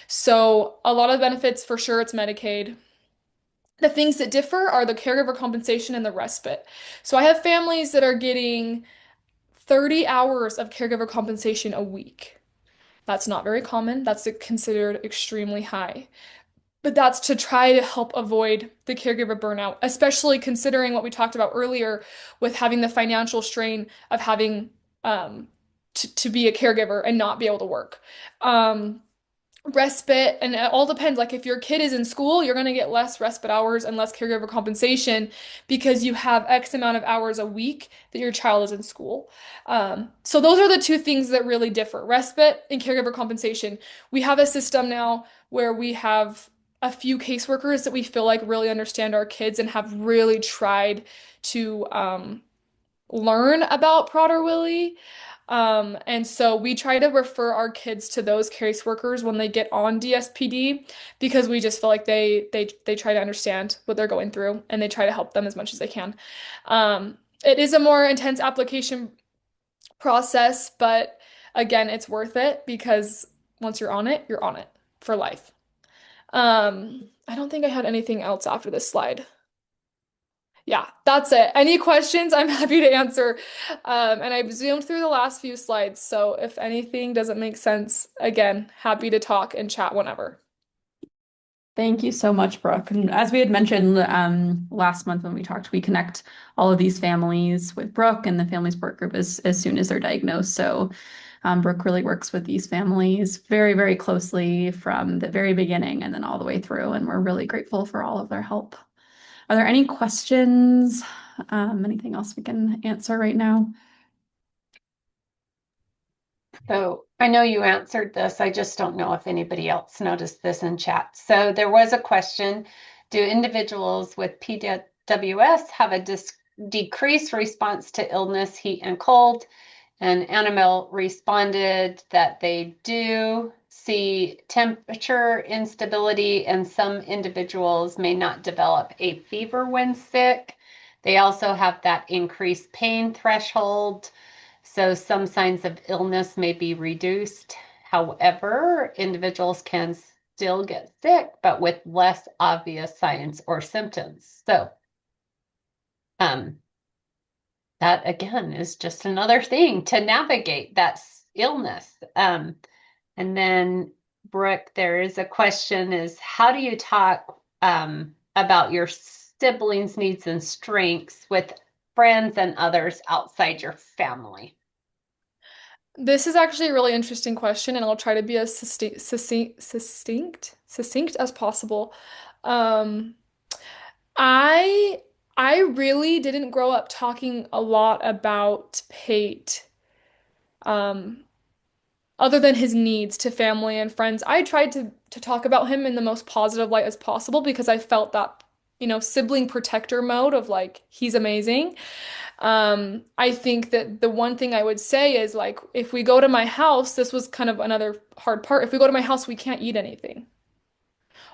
So a lot of benefits, for sure, it's Medicaid. The things that differ are the caregiver compensation and the respite. So I have families that are getting 30 hours of caregiver compensation a week. That's not very common. That's considered extremely high. But that's to try to help avoid the caregiver burnout, especially considering what we talked about earlier with having the financial strain of having to be a caregiver and not be able to work. Respite, and it all depends. Like if your kid is in school, you're going to get less respite hours and less caregiver compensation because you have X amount of hours a week that your child is in school. So those are the two things that really differ, respite and caregiver compensation. We have a system now where we have a few caseworkers that we feel like really understand our kids and have really tried to learn about Prader-Willi. And so we try to refer our kids to those caseworkers when they get on DSPD, because we just feel like they try to understand what they're going through and they try to help them as much as they can. It is a more intense application process, but again, it's worth it because once you're on it for life. I don't think I had anything else after this slide. Yeah, that's it. Any questions, I'm happy to answer. And I've zoomed through the last few slides, so if anything doesn't make sense, again, happy to talk and chat whenever. Thank you so much, Brooke. And as we had mentioned last month when we talked, we connect all of these families with Brooke and the family support group as soon as they're diagnosed. So Brooke really works with these families very, very closely from the very beginning and then all the way through. And we're really grateful for all of their help. Are there any questions? Anything else we can answer right now? So I know you answered this. I just don't know if anybody else noticed this in chat. So there was a question, do individuals with PWS have a decreased response to illness, heat, and cold? And Annabelle responded that they do. see temperature instability, and some individuals may not develop a fever when sick. They also have that increased pain threshold, so some signs of illness may be reduced. However, individuals can still get sick, but with less obvious signs or symptoms. So, that again is just another thing to navigate that illness. And then, Brooke, there is a question: is how do you talk about your siblings' needs and strengths with friends and others outside your family? This is actually a really interesting question, and I'll try to be as succinct as possible. Um, I I really didn't grow up talking a lot about Pate, um, other than his needs to family and friends. I tried to talk about him in the most positive light as possible because I felt that, sibling protector mode of like he's amazing. I think that the one thing I would say is like if we go to my house, this was kind of another hard part. If we go to my house, we can't eat anything,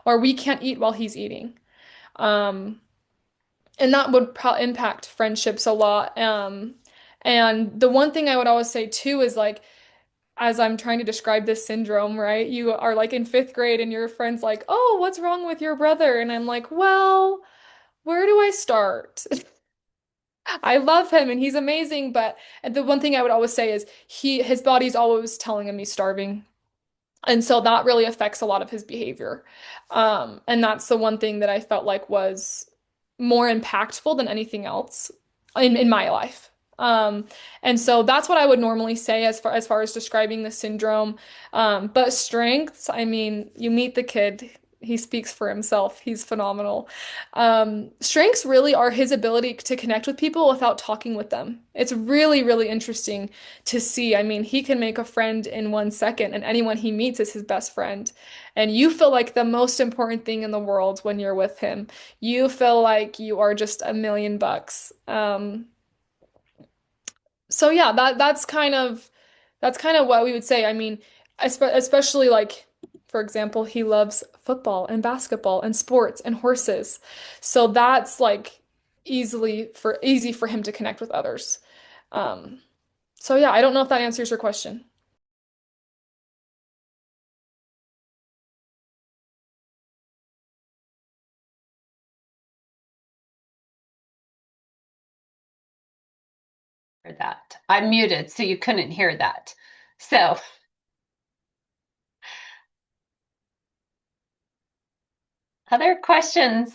or we can't eat while he's eating. Um, and that would pro impact friendships a lot. And the one thing I would always say too is like, as I'm trying to describe this syndrome, right? You are like in fifth grade and your friend's like, "Oh, what's wrong with your brother?" And I'm like, "Well, where do I start?" I love him and he's amazing, but the one thing I would always say is his body's always telling him he's starving. And so that really affects a lot of his behavior. And that's the one thing that I felt like was more impactful than anything else in my life. Um, and so that's what I would normally say as far as describing the syndrome. But strengths, I mean, you meet the kid, he speaks for himself. He's phenomenal. Strengths really are his ability to connect with people without talking with them. It's really, really interesting to see. I mean, he can make a friend in 1 second, and anyone he meets is his best friend. And you feel like the most important thing in the world when you're with him. You feel like you are just $1 million. So yeah, that's kind of what we would say. I mean, especially like, for example, he loves football and basketball and sports and horses. So that's like easy for him to connect with others. Um, so yeah, I don't know if that answers your question. For that, I'm muted, so you couldn't hear that. So, other questions?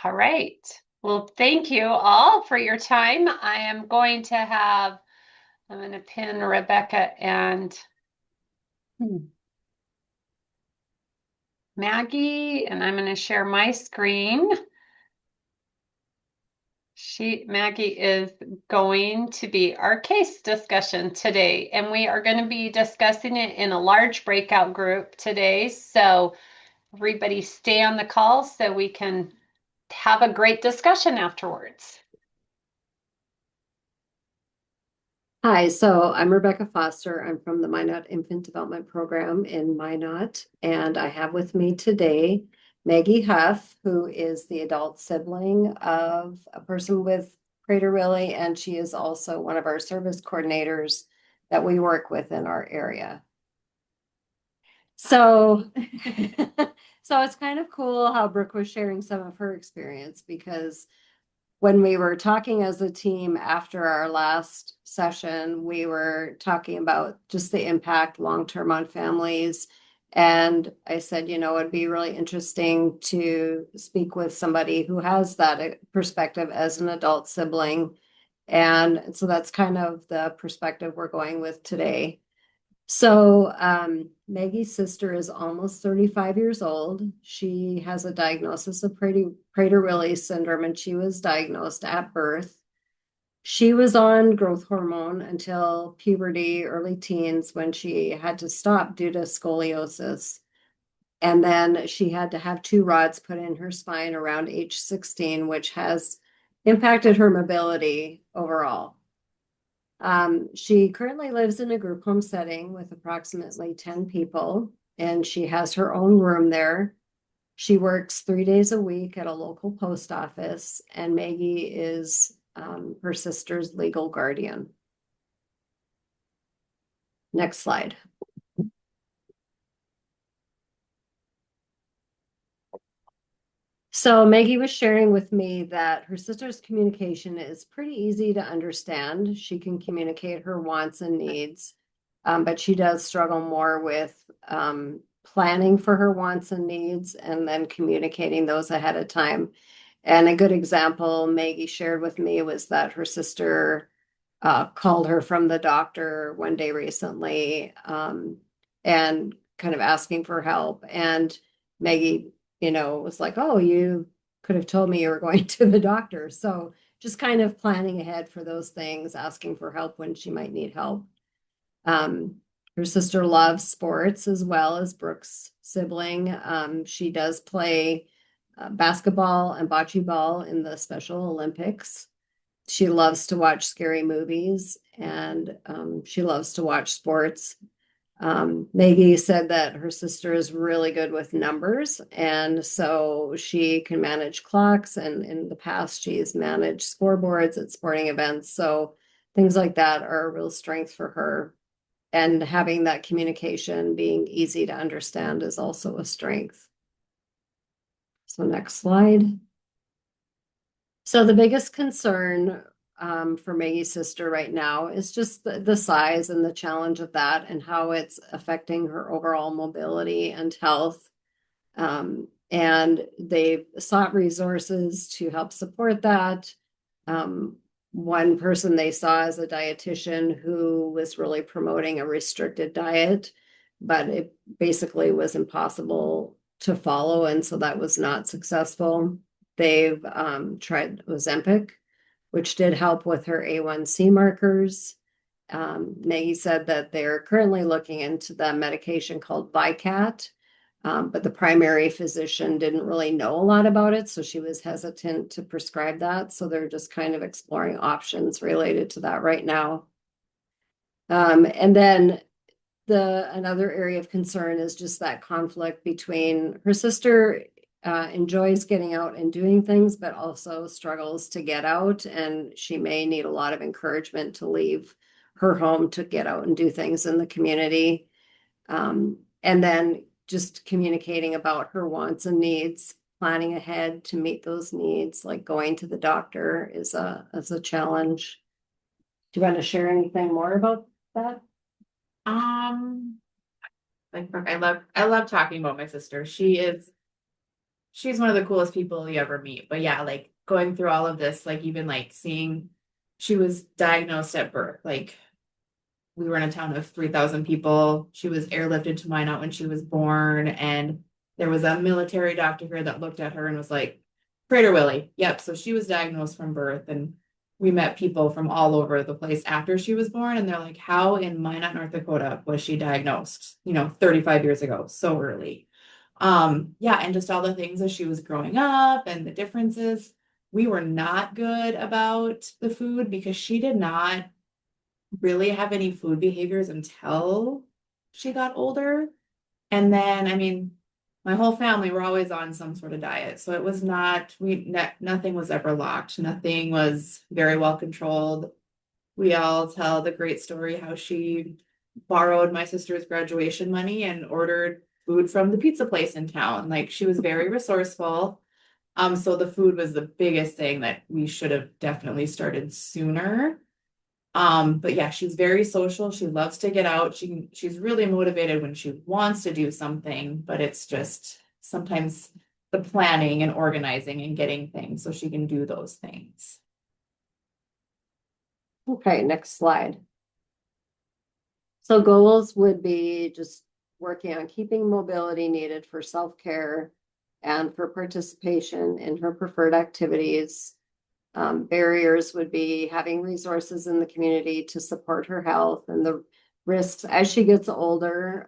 All right. Well, thank you all for your time. I'm going to pin Rebecca and Maggie, and I'm going to share my screen. Maggie is going to be our case discussion today, and we are going to be discussing it in a large breakout group today. So everybody stay on the call so we can have a great discussion afterwards. Hi, so I'm Rebecca Foster. I'm from the Minot Infant Development Program in Minot, and I have with me today Maggie Huff, who is the adult sibling of a person with Prader-Willi, and she is also one of our service coordinators that we work with in our area. So, so it's kind of cool how Brooke was sharing some of her experience because when we were talking as a team after our last session, we were talking about just the impact long-term on families. And I said, it'd be really interesting to speak with somebody who has that perspective as an adult sibling. And so that's kind of the perspective we're going with today. So Maggie's sister is almost 35 years old. She has a diagnosis of Prader-Willi syndrome, and she was diagnosed at birth. She was on growth hormone until puberty, early teens, when she had to stop due to scoliosis. And then she had to have 2 rods put in her spine around age 16, which has impacted her mobility overall. She currently lives in a group home setting with approximately 10 people, and she has her own room there. She works 3 days a week at a local post office, and Maggie is her sister's legal guardian. Next slide. So Maggie was sharing with me that her sister's communication is pretty easy to understand. She can communicate her wants and needs, but she does struggle more with planning for her wants and needs and then communicating those ahead of time. And a good example Maggie shared with me was that her sister called her from the doctor one day recently and kind of asking for help. And Maggie, was like, oh, you could have told me you were going to the doctor. So just kind of planning ahead for those things, asking for help when she might need help. Her sister loves sports as well as Brooke's sibling. She does play basketball and bocce ball in the Special Olympics. She loves to watch scary movies, and she loves to watch sports. Maggie said that her sister is really good with numbers, and so she can manage clocks, and in the past she's managed scoreboards at sporting events. So things like that are a real strength for her. And having that communication being easy to understand is also a strength. So next slide. So the biggest concern for Maggie's sister right now is just the size and the challenge of that and how it's affecting her overall mobility and health. And they've sought resources to help support that. One person they saw as a dietitian who was really promoting a restricted diet, but it basically was impossible to follow, and so that was not successful. They've tried Ozempic, which did help with her A1C markers. Maggie said that they're currently looking into the medication called Vicat, but the primary physician didn't really know a lot about it, so she was hesitant to prescribe that. So they're just kind of exploring options related to that right now. And then another area of concern is just that conflict between her sister enjoys getting out and doing things, but also struggles to get out, and she may need a lot of encouragement to leave her home to get out and do things in the community. And then just communicating about her wants and needs, planning ahead to meet those needs, like going to the doctor is a challenge. Do you want to share anything more about that? Like Brooke, I love talking about my sister. She's one of the coolest people you ever meet. But yeah, like going through all of this, like even like seeing she was diagnosed at birth. Like we were in a town of 3,000 people. She was airlifted to Minot when she was born, and there was a military doctor here that looked at her and was like, Prader-Willi. Yep. So she was diagnosed from birth, and we met people from all over the place after she was born, and they're like, how in Minot, North Dakota was she diagnosed, 35 years ago, so early. Yeah, and just all the things as she was growing up and the differences. We were not good about the food because she did not really have any food behaviors until she got older. And then, I mean, my whole family were always on some sort of diet. So it was not, nothing was ever locked. Nothing was very well controlled. We all tell the great story how she borrowed my sister's graduation money and ordered food from the pizza place in town. Like she was very resourceful. So the food was the biggest thing that we should have definitely started sooner. But yeah, she's very social. She loves to get out. She's really motivated when she wants to do something, but it's just sometimes the planning and organizing and getting things so she can do those things. Okay, next slide. So goals would be just working on keeping mobility needed for self-care and for participation in her preferred activities. Barriers would be having resources in the community to support her health, and the risks as she gets older,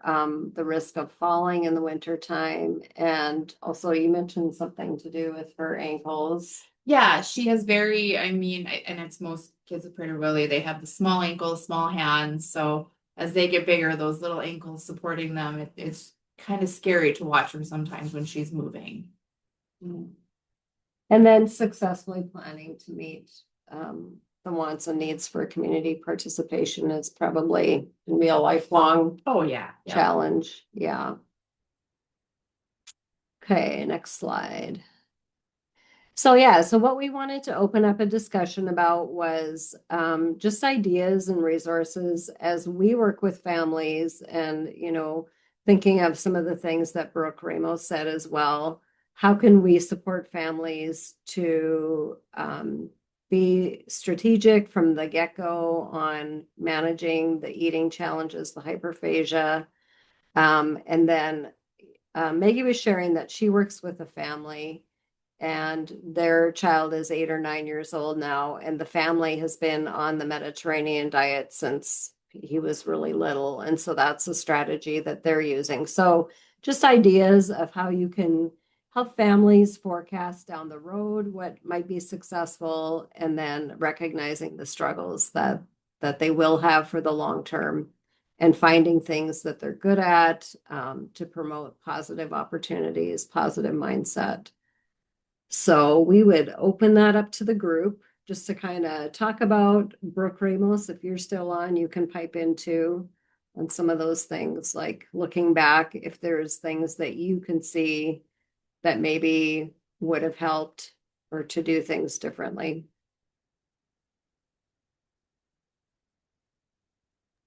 the risk of falling in the winter time. And also you mentioned something to do with her ankles. Yeah, she has very, and it's most kids with Prader-Willi, they have the small ankles, small hands. So as they get bigger, those little ankles supporting them, it's kind of scary to watch her sometimes when she's moving. And then successfully planning to meet the wants and needs for community participation is probably gonna be a lifelong Oh, yeah. challenge. Yeah. Okay, next slide. So yeah, so what we wanted to open up a discussion about was just ideas and resources as we work with families and, thinking of some of the things that Brooke Ramos said as well. How can we support families to be strategic from the get-go on managing the eating challenges, the hyperphagia? And then Maggie was sharing that she works with a family and their child is 8 or 9 years old now, and the family has been on the Mediterranean diet since he was really little. And so that's a strategy that they're using. So just ideas of how you can help families forecast down the road what might be successful, and then recognizing the struggles that they will have for the long term, and finding things that they're good at to promote positive opportunities, positive mindset. So we would open that up to the group just to kind of talk about. Brooke Ramos, if you're still on, you can pipe in too on some of those things, like looking back, if there's things that you can see that maybe would have helped or to do things differently.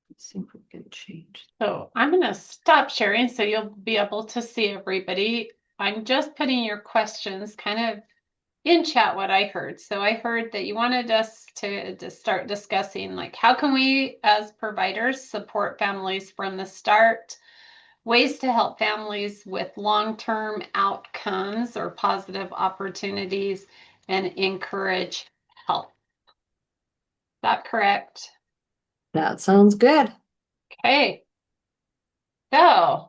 Let's see if we can change. So I'm going to stop sharing so you'll be able to see everybody. I'm just putting your questions kind of in chat what I heard. So I heard that you wanted us to start discussing, like, how can we as providers support families from the start, ways to help families with long-term outcomes or positive opportunities, and encourage help. Is that correct? That sounds good. Okay. So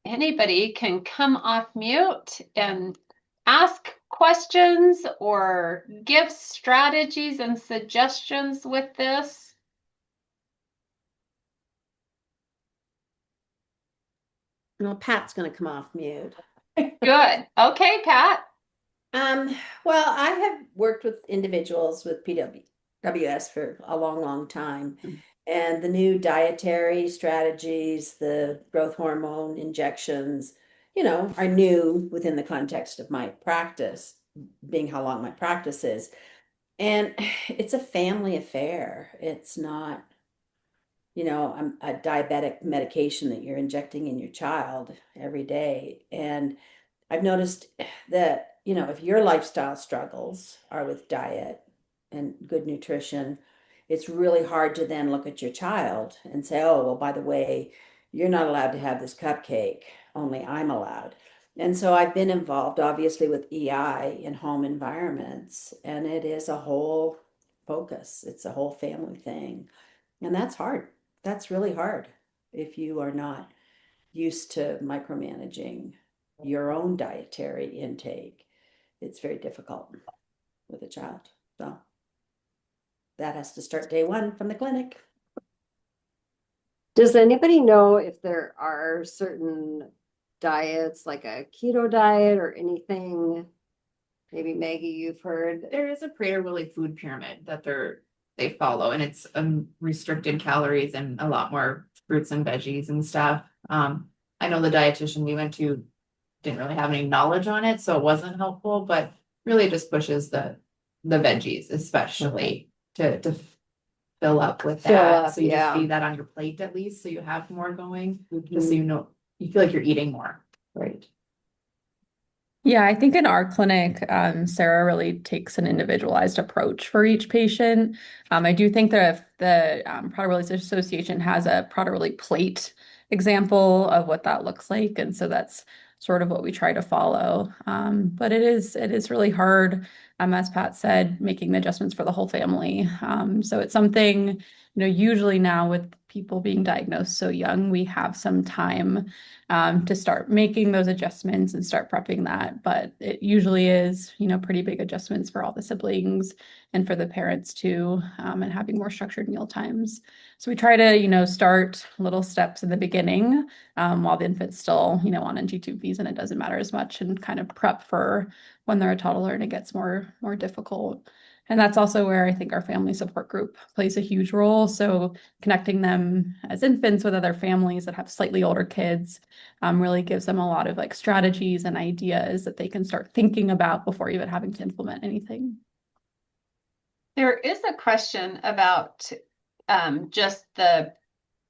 anybody can come off mute and ask questions or give strategies and suggestions with this. Well, Pat's going to come off mute. Good. Okay, Pat. Well, I have worked with individuals with PWS for a long, long time. And the new dietary strategies, the growth hormone injections, are new within the context of my practice, being how long my practice is. And it's a family affair. It's not, a diabetic medication that you're injecting in your child every day. And I've noticed that, if your lifestyle struggles are with diet and good nutrition, it's really hard to then look at your child and say, oh, well, by the way, you're not allowed to have this cupcake, only I'm allowed. And so I've been involved, obviously, with EI in home environments, and it is a whole focus. It's a whole family thing. And that's hard. That's really hard if you are not used to micromanaging your own dietary intake. It's very difficult with a child. So that has to start day one from the clinic. Does anybody know if there are certain diets, like a keto diet or anything? Maybe Maggie, you've heard. There is a Prader-Willi food pyramid that they follow, and it's restricted calories and a lot more fruits and veggies and stuff. I know the dietitian we went to didn't really have any knowledge on it, so it wasn't helpful, but really just pushes the veggies, especially to fill up with that. So you just feed that on your plate at least, so you have more going, just so you feel like you're eating more. Right. Yeah, I think in our clinic, Sarah really takes an individualized approach for each patient. I do think that if the Prader-Willi Association has a Prader-Willi plate example of what that looks like, and so that's sort of what we try to follow. But it is really hard, as Pat said, making the adjustments for the whole family. So it's something, usually now with people being diagnosed so young, we have some time to start making those adjustments and start prepping that. But it usually is, pretty big adjustments for all the siblings and for the parents too, and having more structured meal times. So we try to, start little steps in the beginning while the infant's still, on NG tube feeds and it doesn't matter as much, and kind of prep for when they're a toddler and it gets more difficult. And that's also where I think our family support group plays a huge role. So connecting them as infants with other families that have slightly older kids really gives them a lot of like strategies and ideas that they can start thinking about before even having to implement anything. There is a question about just the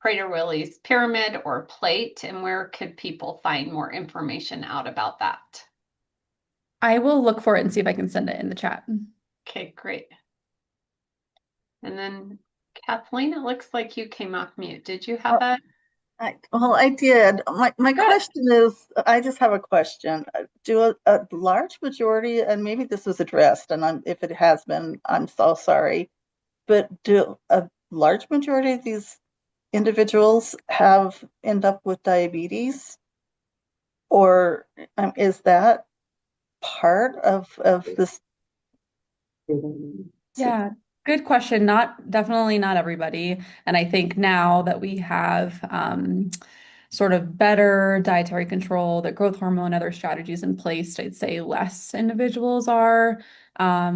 Prader-Willi's pyramid or plate, and where could people find more information out about that? I will look for it and see if I can send it in the chat. Okay, great. And then Kathleen, it looks like you came off mute. Did you have a? Well, I did. My question is, I just have a question. Do a large majority, and maybe this was addressed, and if it has been, I'm so sorry, but do a large majority of these individuals end up with diabetes? Or is that part of this? Yeah, good question. Definitely not everybody. And I think now that we have sort of better dietary control, that growth hormone, other strategies in place, I'd say less individuals are.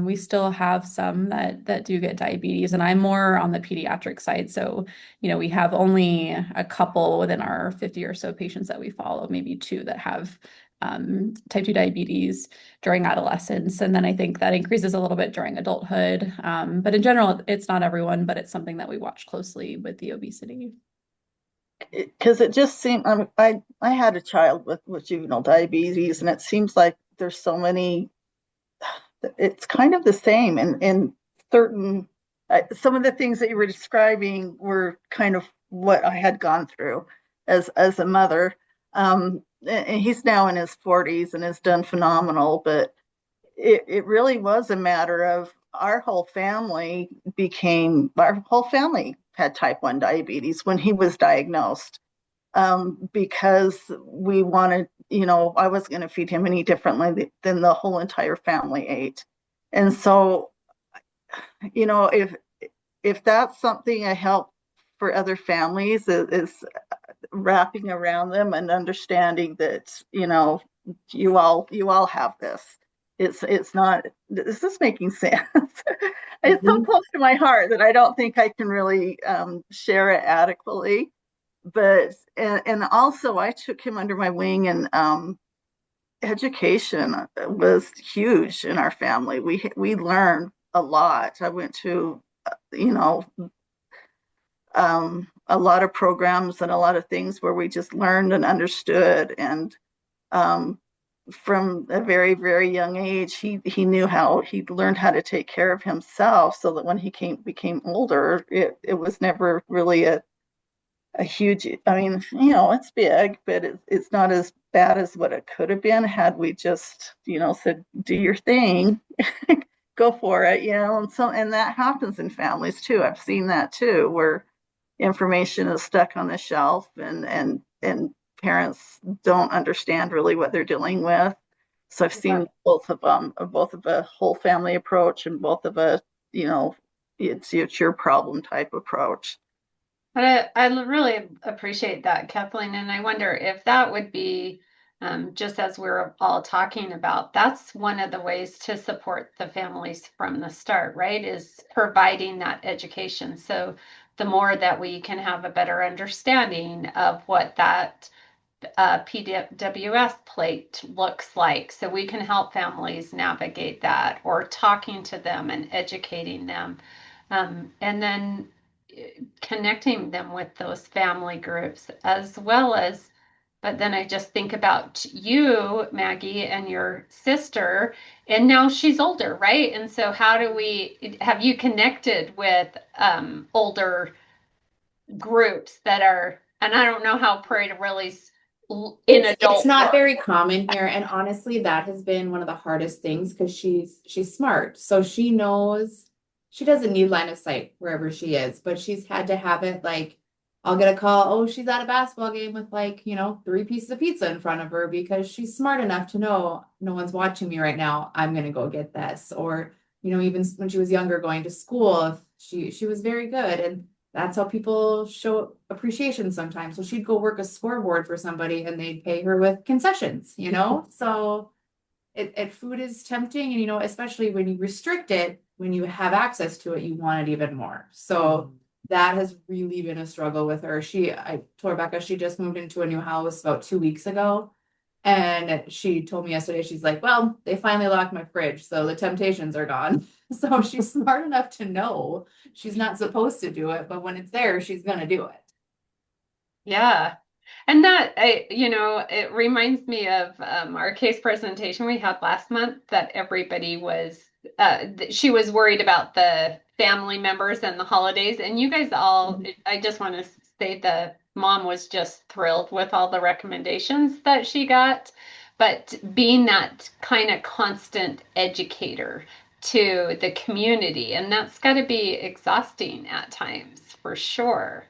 We still have some that do get diabetes, and I'm more on the pediatric side. So, we have only a couple within our 50 or so patients that we follow, maybe 2 that have type 2 diabetes during adolescence. And then I think that increases a little bit during adulthood. But in general, it's not everyone, but it's something that we watch closely with the obesity. Because it just seemed, I had a child with juvenile diabetes, and it seems like there's so many, it's kind of the same in certain, some of the things that you were describing were kind of what I had gone through as a mother. And he's now in his 40s and has done phenomenal, but it really was a matter of our whole family had type 1 diabetes when he was diagnosed, because we wanted, I wasn't going to feed him any differently than the whole entire family ate. And so, if that's something I help for other families, is wrapping around them and understanding that, you all have this. It's not, this is making sense. It's so close to my heart that I don't think I can really share it adequately. But, and also I took him under my wing, and education was huge in our family. We learned a lot. I went to, a lot of programs and a lot of things where we just learned and understood. And from a very, very young age, he learned how to take care of himself, so that when he became older, it was never really a huge, I mean, it's big, but it's not as bad as what it could have been had we just, said, do your thing, go for it, and that happens in families too. I've seen that too, where information is stuck on the shelf, and parents don't understand really what they're dealing with. So I've seen both of a whole family approach and both of a, it's your problem type approach. But I really appreciate that, Kathleen. And I wonder if that would be, just as we're all talking about, that's one of the ways to support the families from the start, right? Is providing that education. So the more that we can have a better understanding of what that PWS plate looks like, so we can help families navigate that, or talking to them and educating them. And then connecting them with those family groups as well as, but then I just think about you, Maggie, and your sister, and now she's older, right? And so have you connected with older groups that are, and I don't know how Prader-Willi's in adult. It's not very common here, and honestly, that has been one of the hardest things, because she's smart, so she knows. She doesn't need line of sight wherever she is, but she's had to have it like I'll get a call, oh, she's at a basketball game with like, 3 pieces of pizza in front of her because she's smart enough to know no one's watching me right now. I'm going to go get this. Or, even when she was younger going to school, she was very good. And that's how people show appreciation sometimes. So she'd go work a scoreboard for somebody and they'd pay her with concessions, So food is tempting and, especially when you restrict it, when you have access to it, you want it even more. So that has really been a struggle with her. I told Rebecca she just moved into a new house about 2 weeks ago. And she told me yesterday, she's like, well, they finally locked my fridge, so the temptations are gone. So she's smart enough to know she's not supposed to do it, but when it's there, she's gonna do it. Yeah. And it reminds me of our case presentation we had last month that everybody was, she was worried about the family members and the holidays. And you guys all, I just want to say the mom was just thrilled with all the recommendations that she got. But being that kind of constant educator to the community, and that's got to be exhausting at times for sure.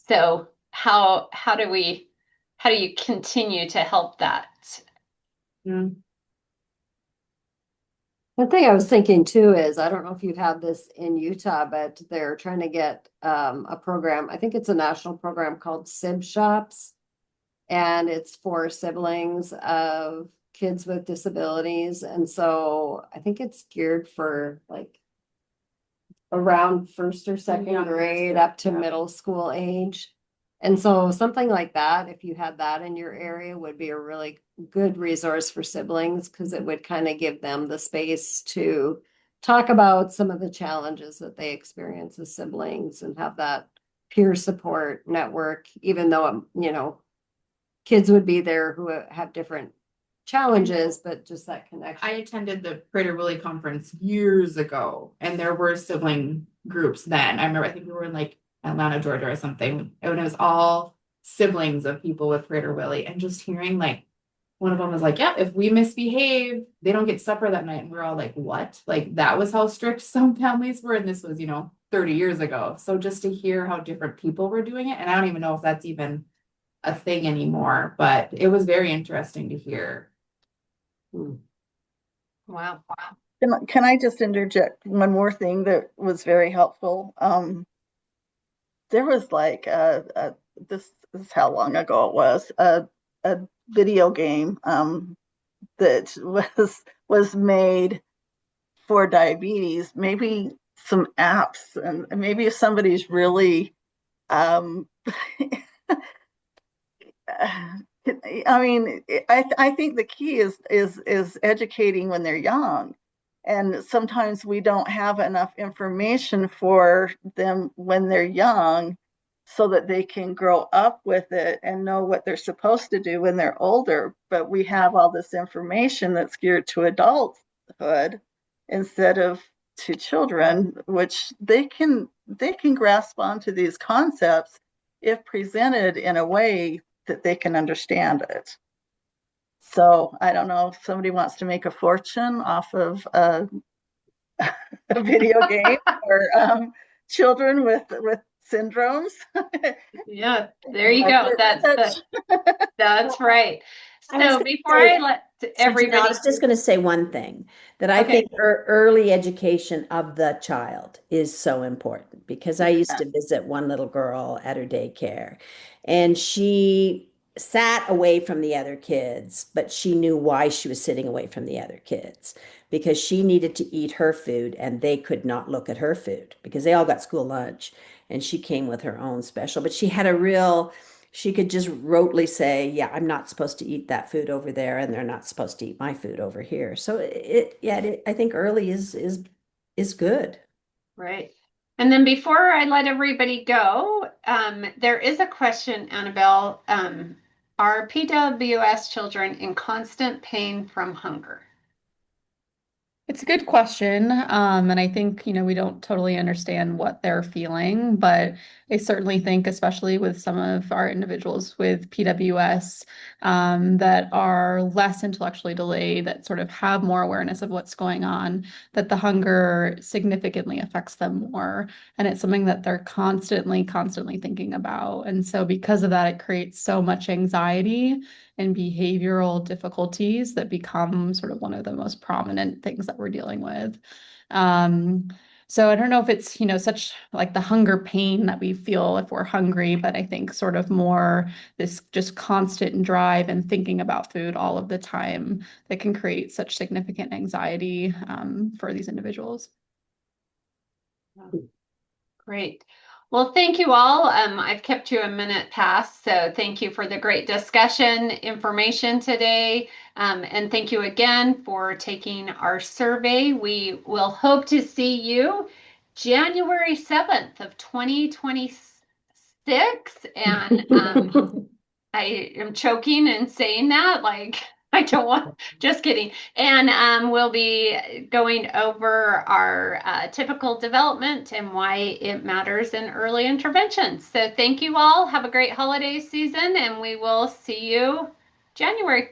So how do you continue to help that? Mm. One thing I was thinking too is, I don't know if you've had this in Utah, but they're trying to get a program. I think it's a national program called Sib Shops. And it's for siblings of kids with disabilities. And so I think it's geared for like around first or second grade up to middle school age. And so something like that, if you had that in your area, would be a really good resource for siblings because it would kind of give them the space to talk about some of the challenges that they experience as siblings and have that peer support network, even though, kids would be there who have different challenges, but just that connection. I attended the Prader-Willi conference years ago, and there were sibling groups then. I think we were in like Atlanta, Georgia or something, and it was all siblings of people with Prader-Willi, and just hearing like one of them was like, yeah, if we misbehave, they don't get supper that night. And we're all like, what? Like that was how strict some families were. And this was, 30 years ago. So just to hear how different people were doing it, and I don't even know if that's even a thing anymore, but it was very interesting to hear. Wow. Can I just interject one more thing that was very helpful? There was like this is how long ago it was, a video game that was made for diabetes, maybe some apps, and maybe if somebody's really I mean, I think the key is educating when they're young. And sometimes we don't have enough information for them when they're young so that they can grow up with it and know what they're supposed to do when they're older. But we have all this information that's geared to adulthood instead of to children, which they can grasp onto these concepts if presented in a way that they can understand it. So I don't know if somebody wants to make a fortune off of a video game or children with syndromes. Yeah, there you go. That's right. So before I let everybody, I was just going to say one thing that I think early education of the child is so important because I used to visit one little girl at her daycare and she sat away from the other kids, but she knew why she was sitting away from the other kids because she needed to eat her food and they could not look at her food because they all got school lunch and she came with her own special, but she had she could just rotely say, yeah, I'm not supposed to eat that food over there and they're not supposed to eat my food over here. So I think early is good. Right. And then before I let everybody go, there is a question, Annabelle. Are PWS children in constant pain from hunger? It's a good question. And I think, we don't totally understand what they're feeling, but I certainly think, especially with some of our individuals with PWS, that are less intellectually delayed, that sort of have more awareness of what's going on, that the hunger significantly affects them more. And it's something that they're constantly thinking about. And so because of that, it creates so much anxiety and behavioral difficulties that become sort of one of the most prominent things that we're dealing with. Um, so I don't know if it's, such like the hunger pain that we feel if we're hungry, but I think sort of more this just constant drive and thinking about food all of the time that can create such significant anxiety for these individuals. Great. Well, thank you all. I've kept you a minute past, so thank you for the great discussion, information today. And thank you again for taking our survey. We will hope to see you January 7th of 2026. And I am choking and saying that, like, I don't want, just kidding. And we'll be going over our typical development and why it matters in early interventions. So thank you all. Have a great holiday season, and we will see you January.